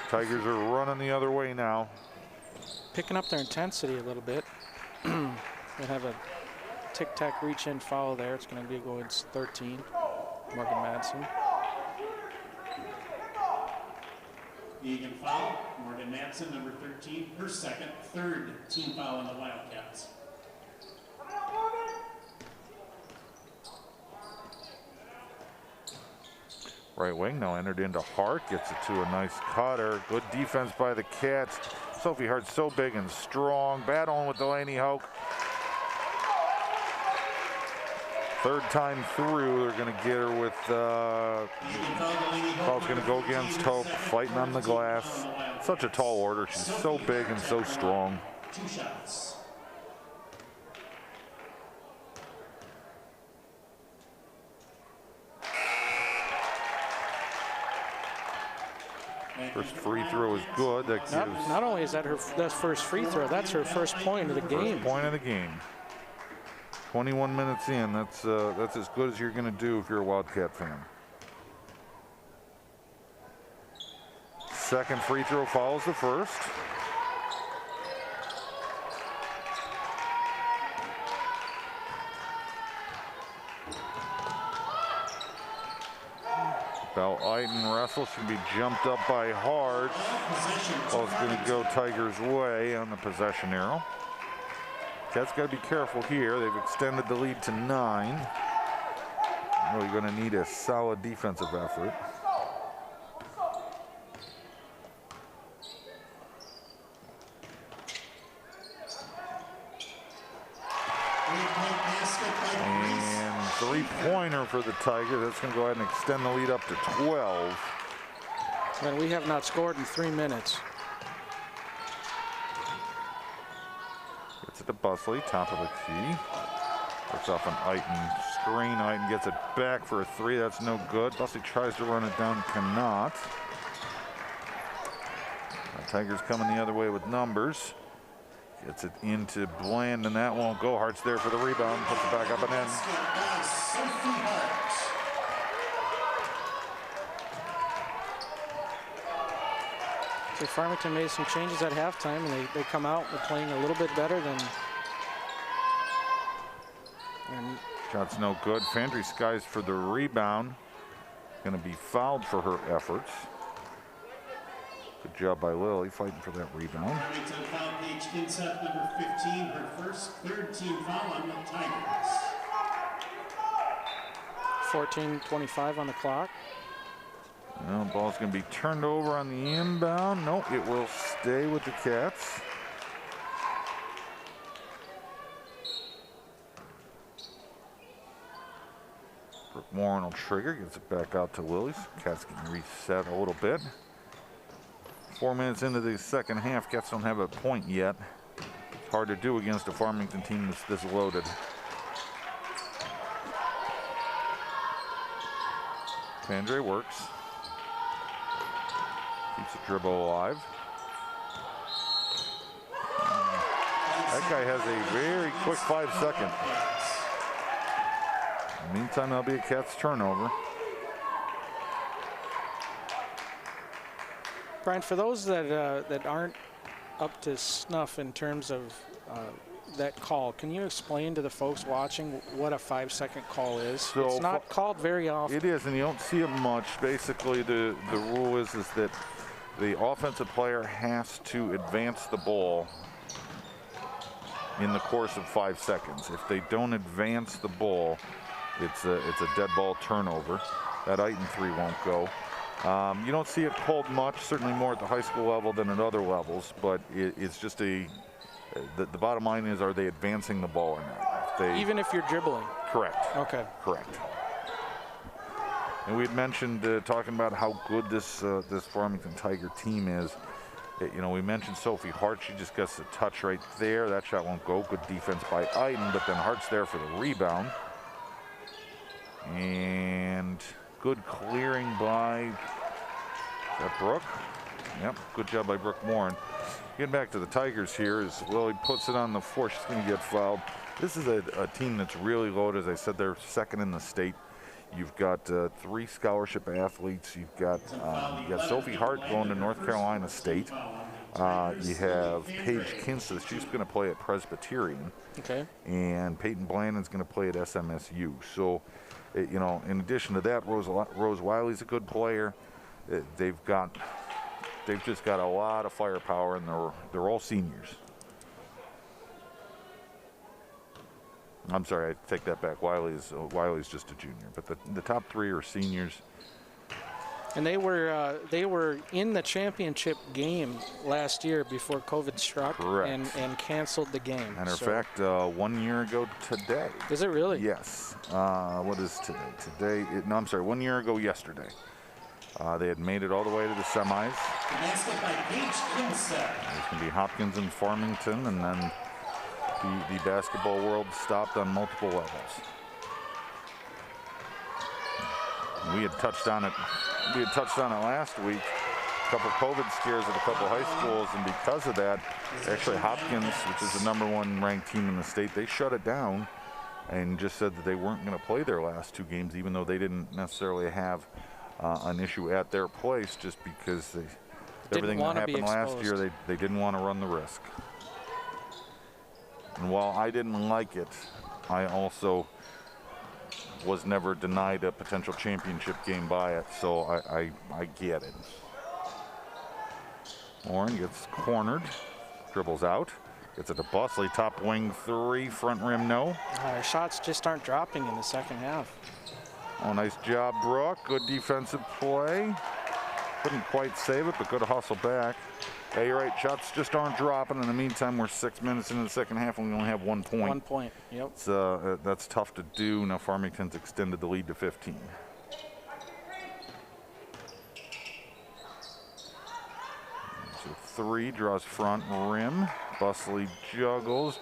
Tigers are running the other way now. Picking up their intensity a little bit. They have a tic-tac reach-in foul there. It's going to be going 13. Morgan Madsen. Eagan foul. Morgan Madsen, number 13, her third team foul on the Wildcats. Right wing now entered into Hart, gets it to a nice cutter. Good defense by the Cats. Sophie Hart so big and strong, battling with Delaney Hoke. Third time through, they're going to get her with, foul's going to go against Hope, fighting on the glass. Such a tall order, she's so big and so strong. 2 shots. First free throw is good. That gives Not only is that her first free throw, that's her first point of the game. First point of the game. 21 minutes in. That's as good as you're going to do if you're a Wildcat fan. Second free throw follows the first. Bell-Eiten wrestle should be jumped up by Hart. Ball's going to go Tigers' way on the possession arrow. Cats got to be careful here. They've extended the lead to 9. Really going to need a solid defensive effort. And three-pointer for the Tigers. That's going to go ahead and extend the lead up to 12. And we have not scored in 3 minutes. Gets it to Busley, top of the key. Looks off an Eiten screen. Eiten gets it back for a 3. That's no good. Busley tries to run it down, cannot. Tigers coming the other way with numbers. Gets it into Bland, and that won't go. Hart's there for the rebound. Puts it back up and in. So Farmington made some changes at halftime, and they come out and playing a little bit better than. And Shot's no good. Fandry skies for the rebound. Going to be fouled for her efforts. Good job by Lily fighting for that rebound. Farmington foul Paige Kinseth, number 15, her third team foul on the Tigers. 14:25 on the clock. Well, ball's going to be turned over on the inbound. Nope, it will stay with the Cats. Brooke Warren will trigger, gets it back out to Lilies. Cats can reset a little bit. 4 minutes into the second half, Cats don't have a point yet. It's hard to do against a Farmington team that's this loaded. Pandre works. Keeps the dribble alive. That guy has a very quick 5 seconds. In the meantime, that'll be a Cats turnover. Brian, for those that aren't up to snuff in terms of that call, can you explain to the folks watching what a 5-second call is? So it's not called very often. It is, and you don't see it much. Basically, the rule is that the offensive player has to advance the ball in the course of 5 seconds. If they don't advance the ball, it's a dead ball turnover. That Eiten 3 won't go. You don't see it called much, certainly more at the high school level than at other levels, but it's just the bottom line is, are they advancing the ball or not? they... Even if you're dribbling? Correct. Okay. Correct. And we had mentioned talking about how good this this Farmington Tiger team is. You know, we mentioned Sophie Hart. She just gets a touch right there. That shot won't go. Good defense by Eagan, but then Hart's there for the rebound. And good clearing by, is that Brooke? Yep, good job by Brooke Morin. Getting back to the Tigers here as Lily puts it on the floor. She's going to get fouled. This is a team that's really loaded. As I said, they're second in the state. You've got 3 scholarship athletes. You've got Sophie Hart going to North Carolina State. You have Paige Kinseth. She's going to play at Presbyterian. Okay. And Peyton Blandon's going to play at SMSU. So, you know, in addition to that, Rose Wiley's a good player. They've just got a lot of firepower, and they're all seniors. I'm sorry, I take that back. Wiley's just a junior, but the top 3 are seniors. And they were in the championship game last year before COVID struck. Correct. and canceled the game. And in fact, 1 year ago today. Is it really? Yes. What is today? No, I'm sorry. 1 year ago yesterday. They had made it all the way to the semis. There's going to be Hopkins and Farmington, and then the basketball world stopped on multiple levels. We had touched on it. We had touched on it last week. A couple COVID scares at a couple high schools, and because of that, actually Hopkins, which is the #1 ranked team in the state, they shut it down and just said that they weren't going to play their last 2 games, even though they didn't necessarily have an issue at their place, just because everything that happened last year, they didn't want to run the risk. And while I didn't like it, I also was never denied a potential championship game by it, so I get it. Morin gets cornered, dribbles out, gets it to Busley, top wing 3, front rim no. Our shots just aren't dropping in the second half. Oh, nice job, Brooke. Good defensive play. Couldn't quite save it, but good hustle back. Yeah, you're right. Shots just aren't dropping. In the meantime, we're 6 minutes into the second half, and we only have 1 point. 1 point. Yep. That's tough to do. Now Farmington's extended the lead to 15. So 3 draws front rim. Busley juggles.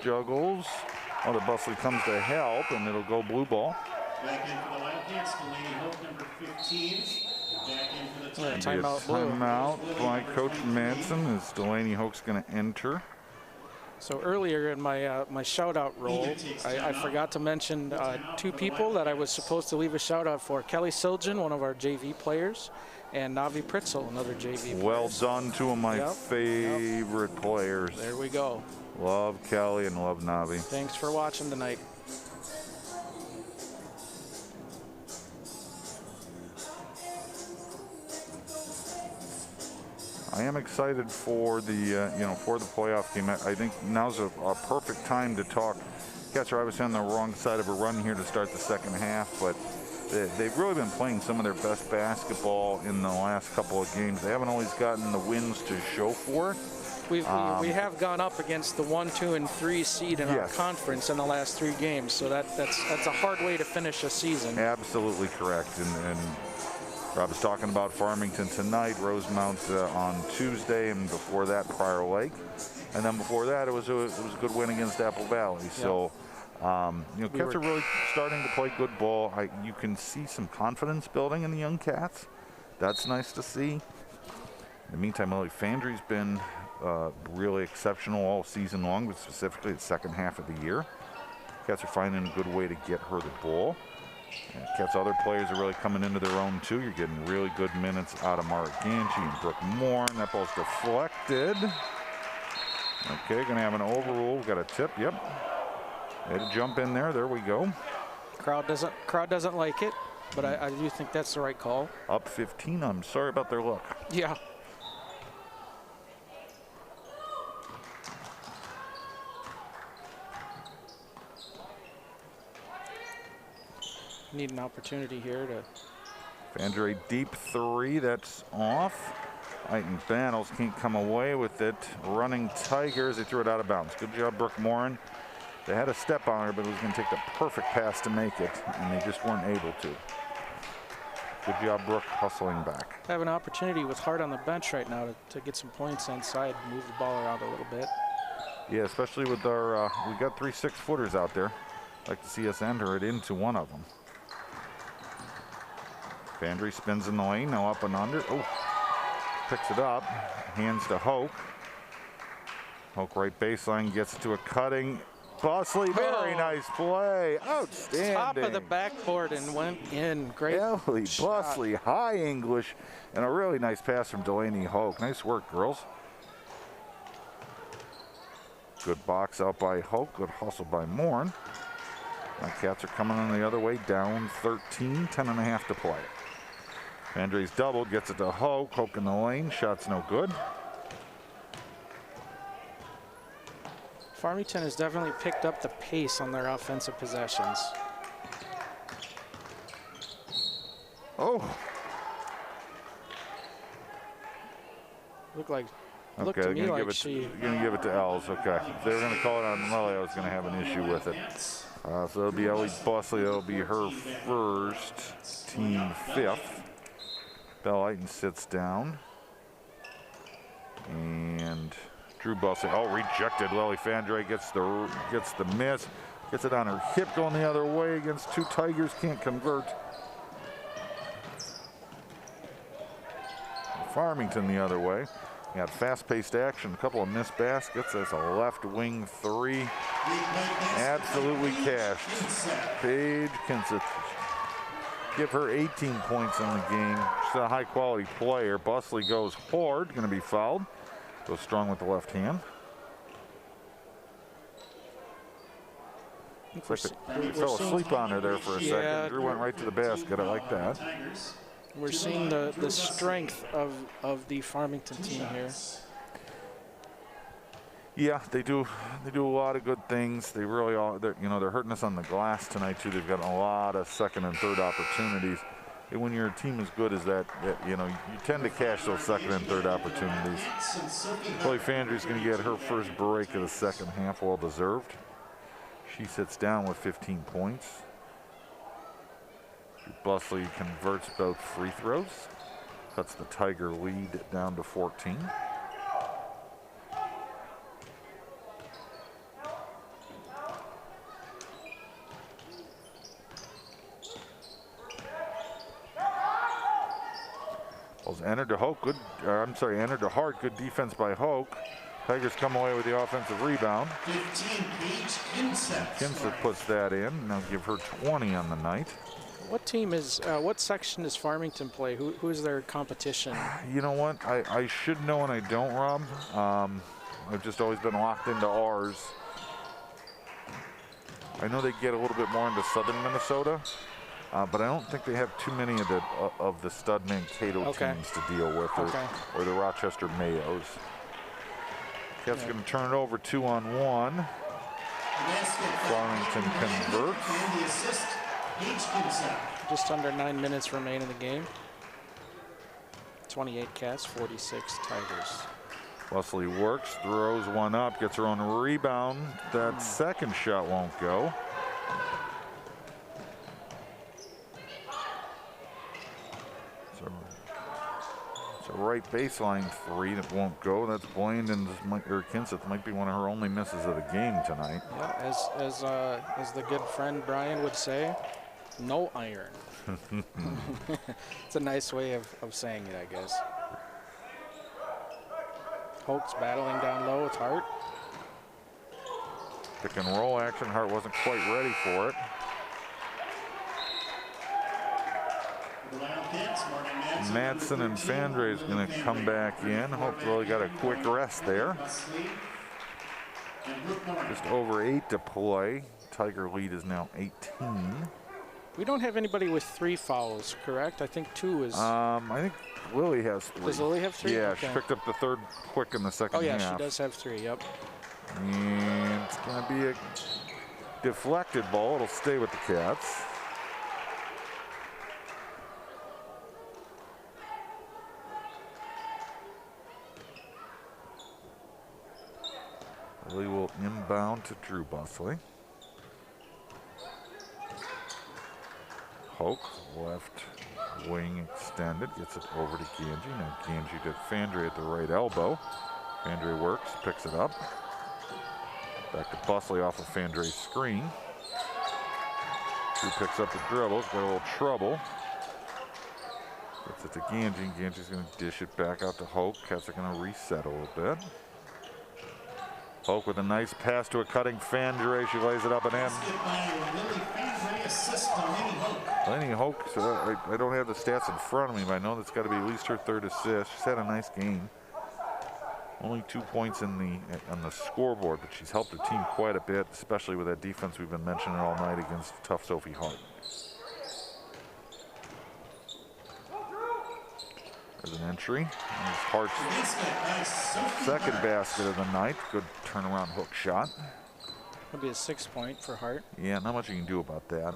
Oh, the Busley comes to help, and it'll go blue ball. Back in for the Wildcats, Delaney Hope, number 15. Back in for the Tigers. Timeout by Coach Madsen as Delaney Hoke's going to enter. So earlier in my shout-out role, I forgot to mention 2 people that I was supposed to leave a shout-out for. Kelly Siljan, one of our JV players, and Navi Pritzel, another JV player. Well done, 2 of my favorite players. There we go. Love Kelly and love Navi. Thanks for watching tonight. I am excited for the for the playoff game. I think now's a perfect time to talk. Cats are obviously on the wrong side of a run here to start the second half, but they've really been playing some of their best basketball in the last couple of games. They haven't always gotten the wins to show for it. We have gone up against the 1, 2, and 3 seed in our conference in the last 3 games, so that's a hard way to finish a season. Absolutely correct. And Rob was talking about Farmington tonight, Rosemount on Tuesday, and before that Prior Lake, and then before that it was a good win against Apple Valley. Yep. So Cats are really starting to play good ball. You can see some confidence building in the young Cats. That's nice to see. In the meantime, Lily Fandry's been really exceptional all season long, but specifically the second half of the year. Cats are finding a good way to get her the ball. Cats' other players are really coming into their own too. You're getting really good minutes out of Mara Ganchi and Brooke Morin. That ball's deflected. Okay, gonna have an overrule. Got a tip. Yep. Had to jump in there. There we go. Crowd doesn't like it, but I do think that's the right call. Up 15. I'm sorry about their luck. Yeah. Need an opportunity here to. Fandre deep 3, that's off. Eitan Battles can't come away with it. Running Tigers, they threw it out of bounds. Good job, Brooke Morin. They had a step on her, but it was going to take the perfect pass to make it, and they just weren't able to. Good job, Brooke, hustling back. Have an opportunity with Hart on the bench right now to get some points inside, move the ball around a little bit. Yeah, especially with our, we got 3 6-footers out there. Like to see us enter it into one of them. Fandry spins in the lane, now up and under. Oh, picks it up, hands to Hoke. Hoke right baseline, gets to a cutting. Bosley, very nice play. Outstanding. Top of the backboard and went in. Great Ellie shot. Bosley, high English, and a really nice pass from Delaney Hoke. Nice work, girls. Good box out by Hoke, good hustle by Morin. My Cats are coming on the other way, down 13, 10.5 to play. Andre's doubled, gets it to Hoke. Hoke in the lane, shot's no good. Farmington has definitely picked up the pace on their offensive possessions. Oh. Looked Okay, to they're me gonna like give it. she. You're gonna give it to Els. Okay, if they were gonna call it on Lily, I was gonna have an issue with it. So it'll be Ellie Bosley. It'll be her first, team 5th. Belle Eaton sits down, and Drew Bosley. Oh, rejected. Lily Fandre gets the miss. Gets it on her hip, going the other way against 2 Tigers. Can't convert. Farmington the other way. Got fast-paced action, a couple of missed baskets. That's a left wing 3. Absolutely cashed. Paige Kinseth. Give her 18 points in the game. She's a high-quality player. Bosley goes hard, going to be fouled. Goes strong with the left hand. Fell asleep on her there for a second. Drew went right to the basket. I like that. We're seeing the strength of the Farmington team here. Yeah, they do a lot of good things. They really are. They're hurting us on the glass tonight too. They've got a lot of second and third opportunities. And when your team is good as that, you tend to cash those second and third opportunities. Chloe Fandry's going to get her first break of the second half, well deserved. She sits down with 15 points. Bosley converts both free throws. Cuts the Tiger lead down to 14. Entered to Hoke, entered to Hart, good defense by Hoke. Tigers come away with the offensive rebound. 15, Paige Kinseth. Kinseth puts that in, now give her 20 on the night. What team is, what section does Farmington play? Who is their competition? You know what, I should know and I don't, Rob. I've just always been locked into ours. I know they get a little bit more into southern Minnesota. But I don't think they have too many of the stud Mankato teams to deal with, or the Rochester Mayos. Cats going to turn it over 2-on-1. Farmington converts. Just under 9 minutes remain in the game. 28 Cats, 46 Tigers. Wesley works, throws one up, gets her own rebound. That second shot won't go. Right baseline 3 that won't go. That's Blandon or Kinseth might be one of her only misses of the game tonight. Yeah, as the good friend Brian would say, no iron. It's a nice way of saying it, I guess. Hoke's battling down low with Hart. Pick and roll action. Hart wasn't quite ready for it. Madsen and Fandre is going to come back in. Hopefully got a quick rest there. Just over 8 to play. Tiger lead is now 18. We don't have anybody with 3 fouls, correct? I think 2 is. I think Lily has 3. Does Lily have 3? Yeah, okay. She picked up the third quick in the second half. Oh yeah, she does have 3, yep. And it's going to be a deflected ball. It'll stay with the Cats. Lily will inbound to Drew Bosley. Hoke, left wing extended, gets it over to Ganji. Now Ganji to Fandre at the right elbow. Fandre works, picks it up. Back to Busley off of Fandre's screen. Drew picks up the dribbles, got a little trouble. Gets it to Ganji. Ganji's going to dish it back out to Hoke. Cats are going to reset a little bit. Hoke with a nice pass to a cutting Fandre. She lays it up and in. Lenny Hoke, so I don't have the stats in front of me, but I know that's got to be at least her third assist. She's had a nice game. Only 2 points on the scoreboard, but she's helped her team quite a bit, especially with that defense we've been mentioning all night against tough Sophie Hart. There's an entry. There's Hart's second basket of the night. Good turnaround hook shot. It'll be a 6-point for Hart. Yeah, not much you can do about that.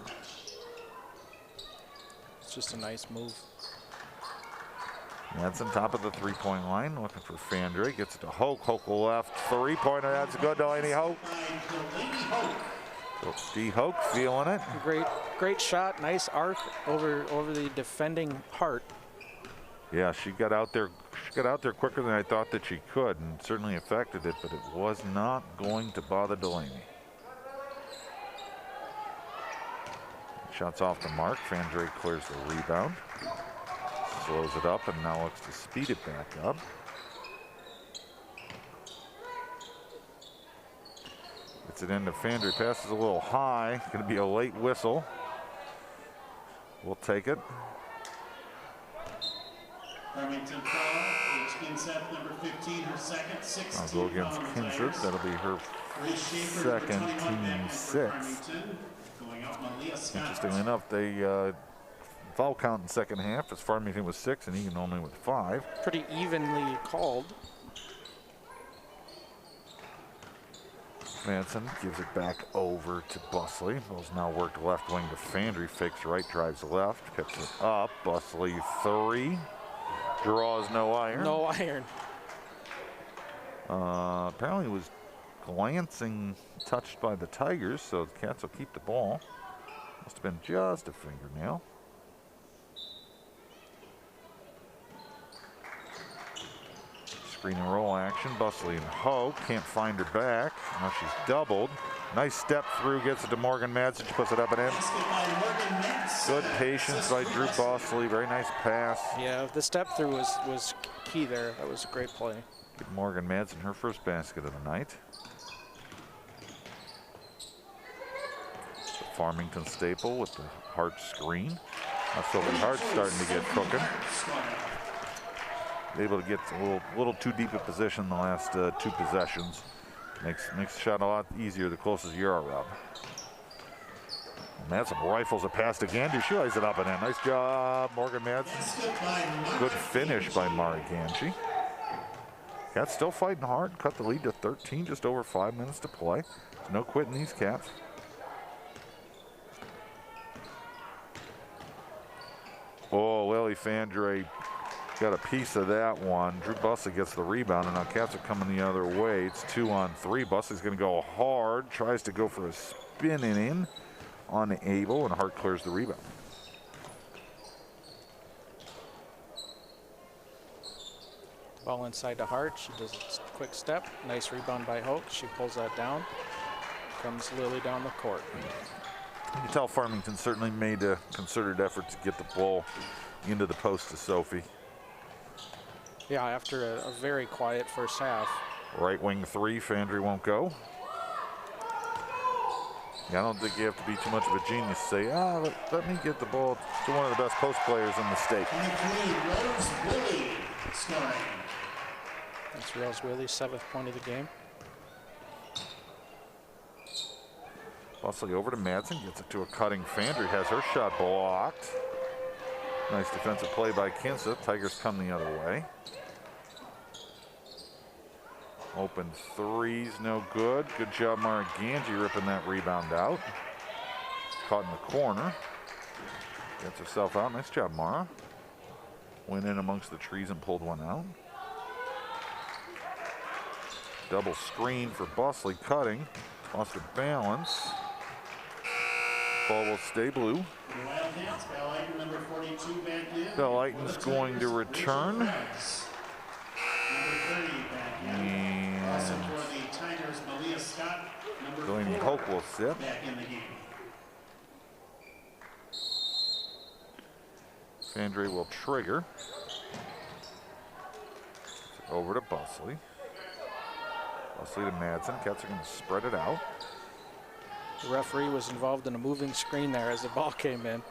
It's just a nice move. That's on top of the 3-point line, looking for Fandre. Gets it to Hoke. Hoke left 3-pointer. That's good, Delaney Hoke. D. Hoke feeling it. Great shot. Nice arc over the defending Hart. Yeah, she got out there. She got out there quicker than I thought that she could, and certainly affected it. But it was not going to bother Delaney. Shots off the mark. Fandre clears the rebound. Slows it up and now looks to speed it back up. Gets it into Fandre. Passes a little high. Going to be a late whistle. We'll take it. Farmington foul. Kinseth, number 15, her second, 16. I'll go against Kinseth. That'll be her second, team 6. Interestingly enough, they foul count in second half as Farmington was 6 and Eagan only with 5. Pretty evenly called. Manson gives it back over to Busley. Ball's now worked left wing to Fandre. Fakes right, drives left, picks it up. Busley 3. Draws no iron. No iron. Apparently it was glancing, touched by the Tigers, so the Cats will keep the ball. Must have been just a fingernail. Screen and roll action. Busley and Hoke can't find her back. Now she's doubled. Nice step through, gets it to Morgan Madsen. She puts it up and in. Good patience by Drew Busley. Very nice pass. Yeah, the step through was key there. That was a great play. Give Morgan Madsen her first basket of the night. The Farmington staple with the Hart screen. Now Sophie Hart's starting to get cooking. Able to get a little too deep a position in the last 2 possessions. Makes the shot a lot easier the closer you are up. Madsen rifles a pass to Ganji. She lays it up and in. Nice job, Morgan Madsen. Good finish by Mari Ganji. Cats still fighting hard. Cut the lead to 13, just over 5 minutes to play. There's no quitting these Cats. Oh, Lily Fandre got a piece of that one. Drew Busley gets the rebound, and now Cats are coming the other way. It's 2-on-3. Busley's going to go hard. Tries to go for a spin and in. Unable, and Hart clears the rebound. Ball inside to Hart. She does a quick step. Nice rebound by Hoke. She pulls that down. Comes Lily down the court. You can tell Farmington certainly made a concerted effort to get the ball into the post to Sophie. Yeah, after a very quiet first half. Right wing 3, Fandre won't go. Yeah, I don't think you have to be too much of a genius to say, let me get the ball to one of the best post players in the state. That's Rose Willie, 7th point of the game. Busley over to Madsen, gets it to a cutting Fandre, has her shot blocked. Nice defensive play by Kinseth. Tigers come the other way. Open 3's no good. Good job, Mara Ganji ripping that rebound out. Caught in the corner. Gets herself out. Nice job, Mara. Went in amongst the trees and pulled one out. Double screen for Busley cutting. Lost her balance. Ball will stay blue. The Wildcats, Bell Eagan, number 42, back in. Bell Eaton's going to return. Number 30 back in. Also for the Tigers, Malia Scott, number Delaney 4, Hope will sit. back in the game. Fandre will trigger. Over to Busley. Busley to Madsen. Cats are going to spread it out. The referee was involved in a moving screen there as the ball came in.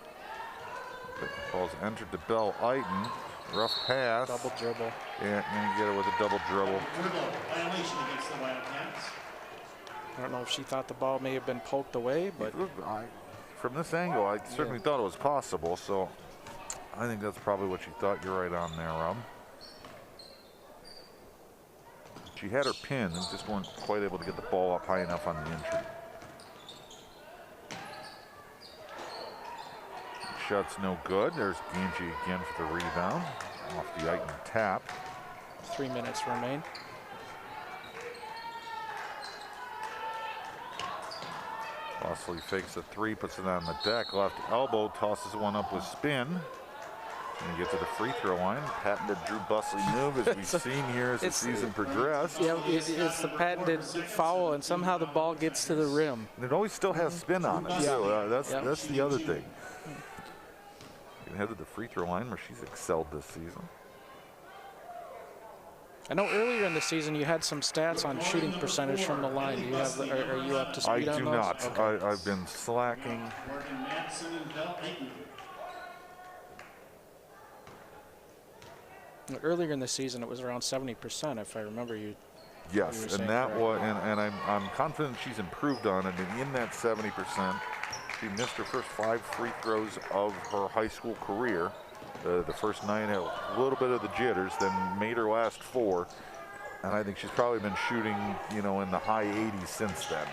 The ball's entered to Bell Eaton. Rough pass. Double dribble. And you get it with a double dribble. Dribble violation against the Wildcats. I don't know if she thought the ball may have been poked away, but From this angle, I certainly thought it was possible, so I think that's probably what she thought. You're right on there, Rob. She had her pin and just weren't quite able to get the ball up high enough on the entry. Shot's no good. There's Ganji again for the rebound. Off the Eaton tap. 3 minutes remain. Busley fakes a three, puts it on the deck. Left elbow, tosses one up with spin. And you get to the free throw line. Patented Drew Busley move as we've seen here as the season progressed. Yeah, it's the patented foul, and somehow the ball gets to the rim. And it always still has spin on it, too. That's the other thing. Head to the free throw line where she's excelled this season. I know earlier in the season you had some stats on shooting percentage from the line. Do you have, are you up to speed on those? I do not. Okay. I've been slacking. Morgan Madsen and Bell Eaton. Earlier in the season it was around 70%, if I remember you. Yes, and that was, and I'm confident she's improved on it. And in that 70%, she missed her first 5 free throws of her high school career. The first 9 had a little bit of the jitters, then made her last 4. And I think she's probably been shooting, in the high 80s since then.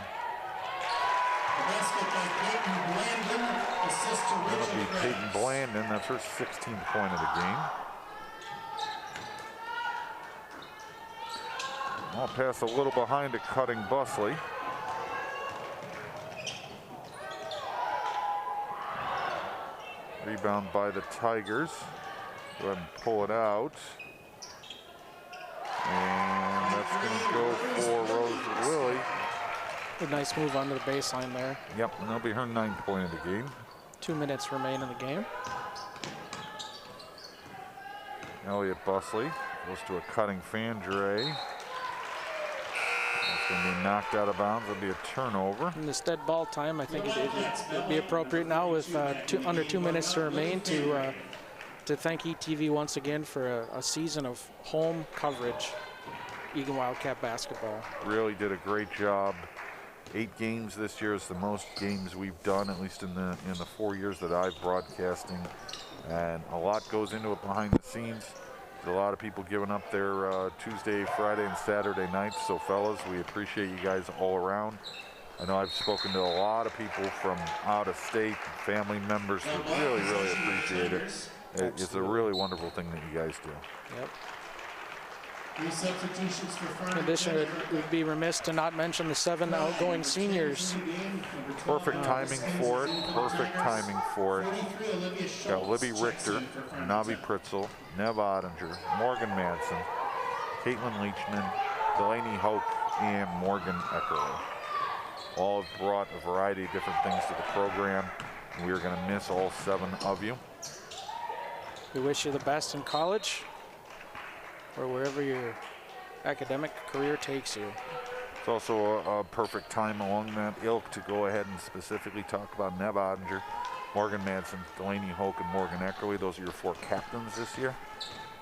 The basket by Peyton Blandon, assist to Rachel That'll be Peyton Blandon. That's her 16th point of the game. I'll pass a little behind to Cutting Busley. Rebound by the Tigers. Go ahead and pull it out. And that's going to go for Rose Lilly. A nice move onto the baseline there. Yep, and that'll be her 9th point of the game. 2 minutes remain in the game. Elliott Busley goes to a Cutting Fandre. That's going to be knocked out of bounds. It'll be a turnover. In this dead ball time, I think it'd be appropriate now with under 2 minutes to remain to thank ETV once again for a season of home coverage. Eagan Wildcat basketball. Really did a great job. 8 games this year is the most games we've done, at least in the 4 years that I've broadcasting. And a lot goes into it behind the scenes. There's a lot of people giving up their Tuesday, Friday, and Saturday nights. So, fellas, we appreciate you guys all around. I know I've spoken to a lot of people from out of state, family members that really, really appreciate it. It's a really wonderful thing that you guys do. Yep. Substitutions for In addition, it would be remiss to not mention the 7 outgoing seniors. Perfect timing for it. Perfect timing for it. Got Libby Richter, Navi Pritzel, Nev Ottinger, Morgan Madsen, Caitlin Leachman, Delaney Hoke, and Morgan Eckerle. All have brought a variety of different things to the program. We are going to miss all 7 of you. We wish you the best in college or wherever your academic career takes you. It's also a perfect time along that ilk to go ahead and specifically talk about Nev Ottinger, Morgan Madsen, Delaney Hoke, and Morgan Eckerle. Those are your 4 captains this year.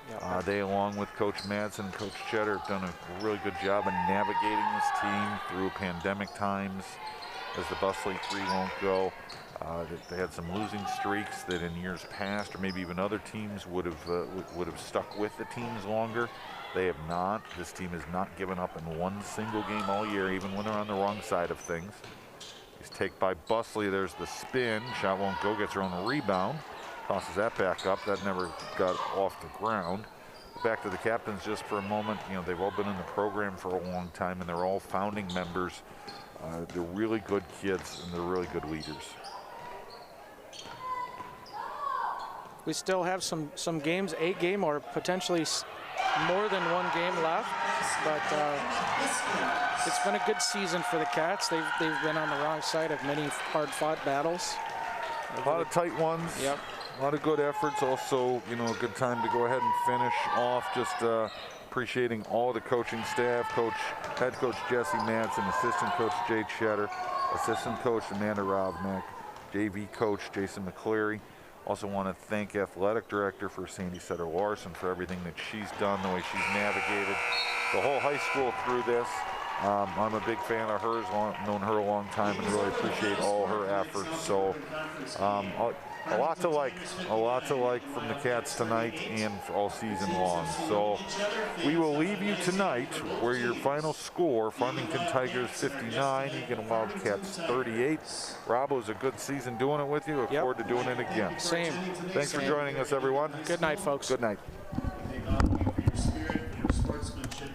Yep. They, along with Coach Madsen and Coach Cheddar, have done a really good job in navigating this team through pandemic times as the Busley 3 won't go. They had some losing streaks that in years past, or maybe even other teams, would have stuck with the teams longer. They have not. This team has not given up in one single game all year, even when they're on the wrong side of things. He's taken by Busley. There's the spin. Shot won't go. Gets her own rebound. Tosses that back up. That never got off the ground. Back to the captains just for a moment. They've all been in the program for a long time, and they're all founding members. They're really good kids, and they're really good leaders. We still have some games, 8 game or potentially more than 1 game left, but it's been a good season for the Cats. They've been on the wrong side of many hard-fought battles. A lot of tight ones. Yep. A lot of good efforts. Also, you know, a good time to go ahead and finish off. Just appreciating all the coaching staff, head coach Jesse Madsen, assistant coach Jade Shetter, assistant coach Amanda Rovnick, JV coach Jason McCleary. Also want to thank athletic director for Sandy Sutter Larson for everything that she's done, the way she's navigated the whole high school through this. I'm a big fan of hers, known her a long time, and really appreciate all her efforts. So a lot to like from the Cats tonight and for all season long. So we will leave you tonight where your final score, Farmington Tigers 59, Eagan Wildcats 38. Rob, it was a good season doing it with you. Look forward to doing it again. Same. Thanks for joining us, everyone. Good night, folks. Good night. Thank all of you for your spirit, your sportsmanship.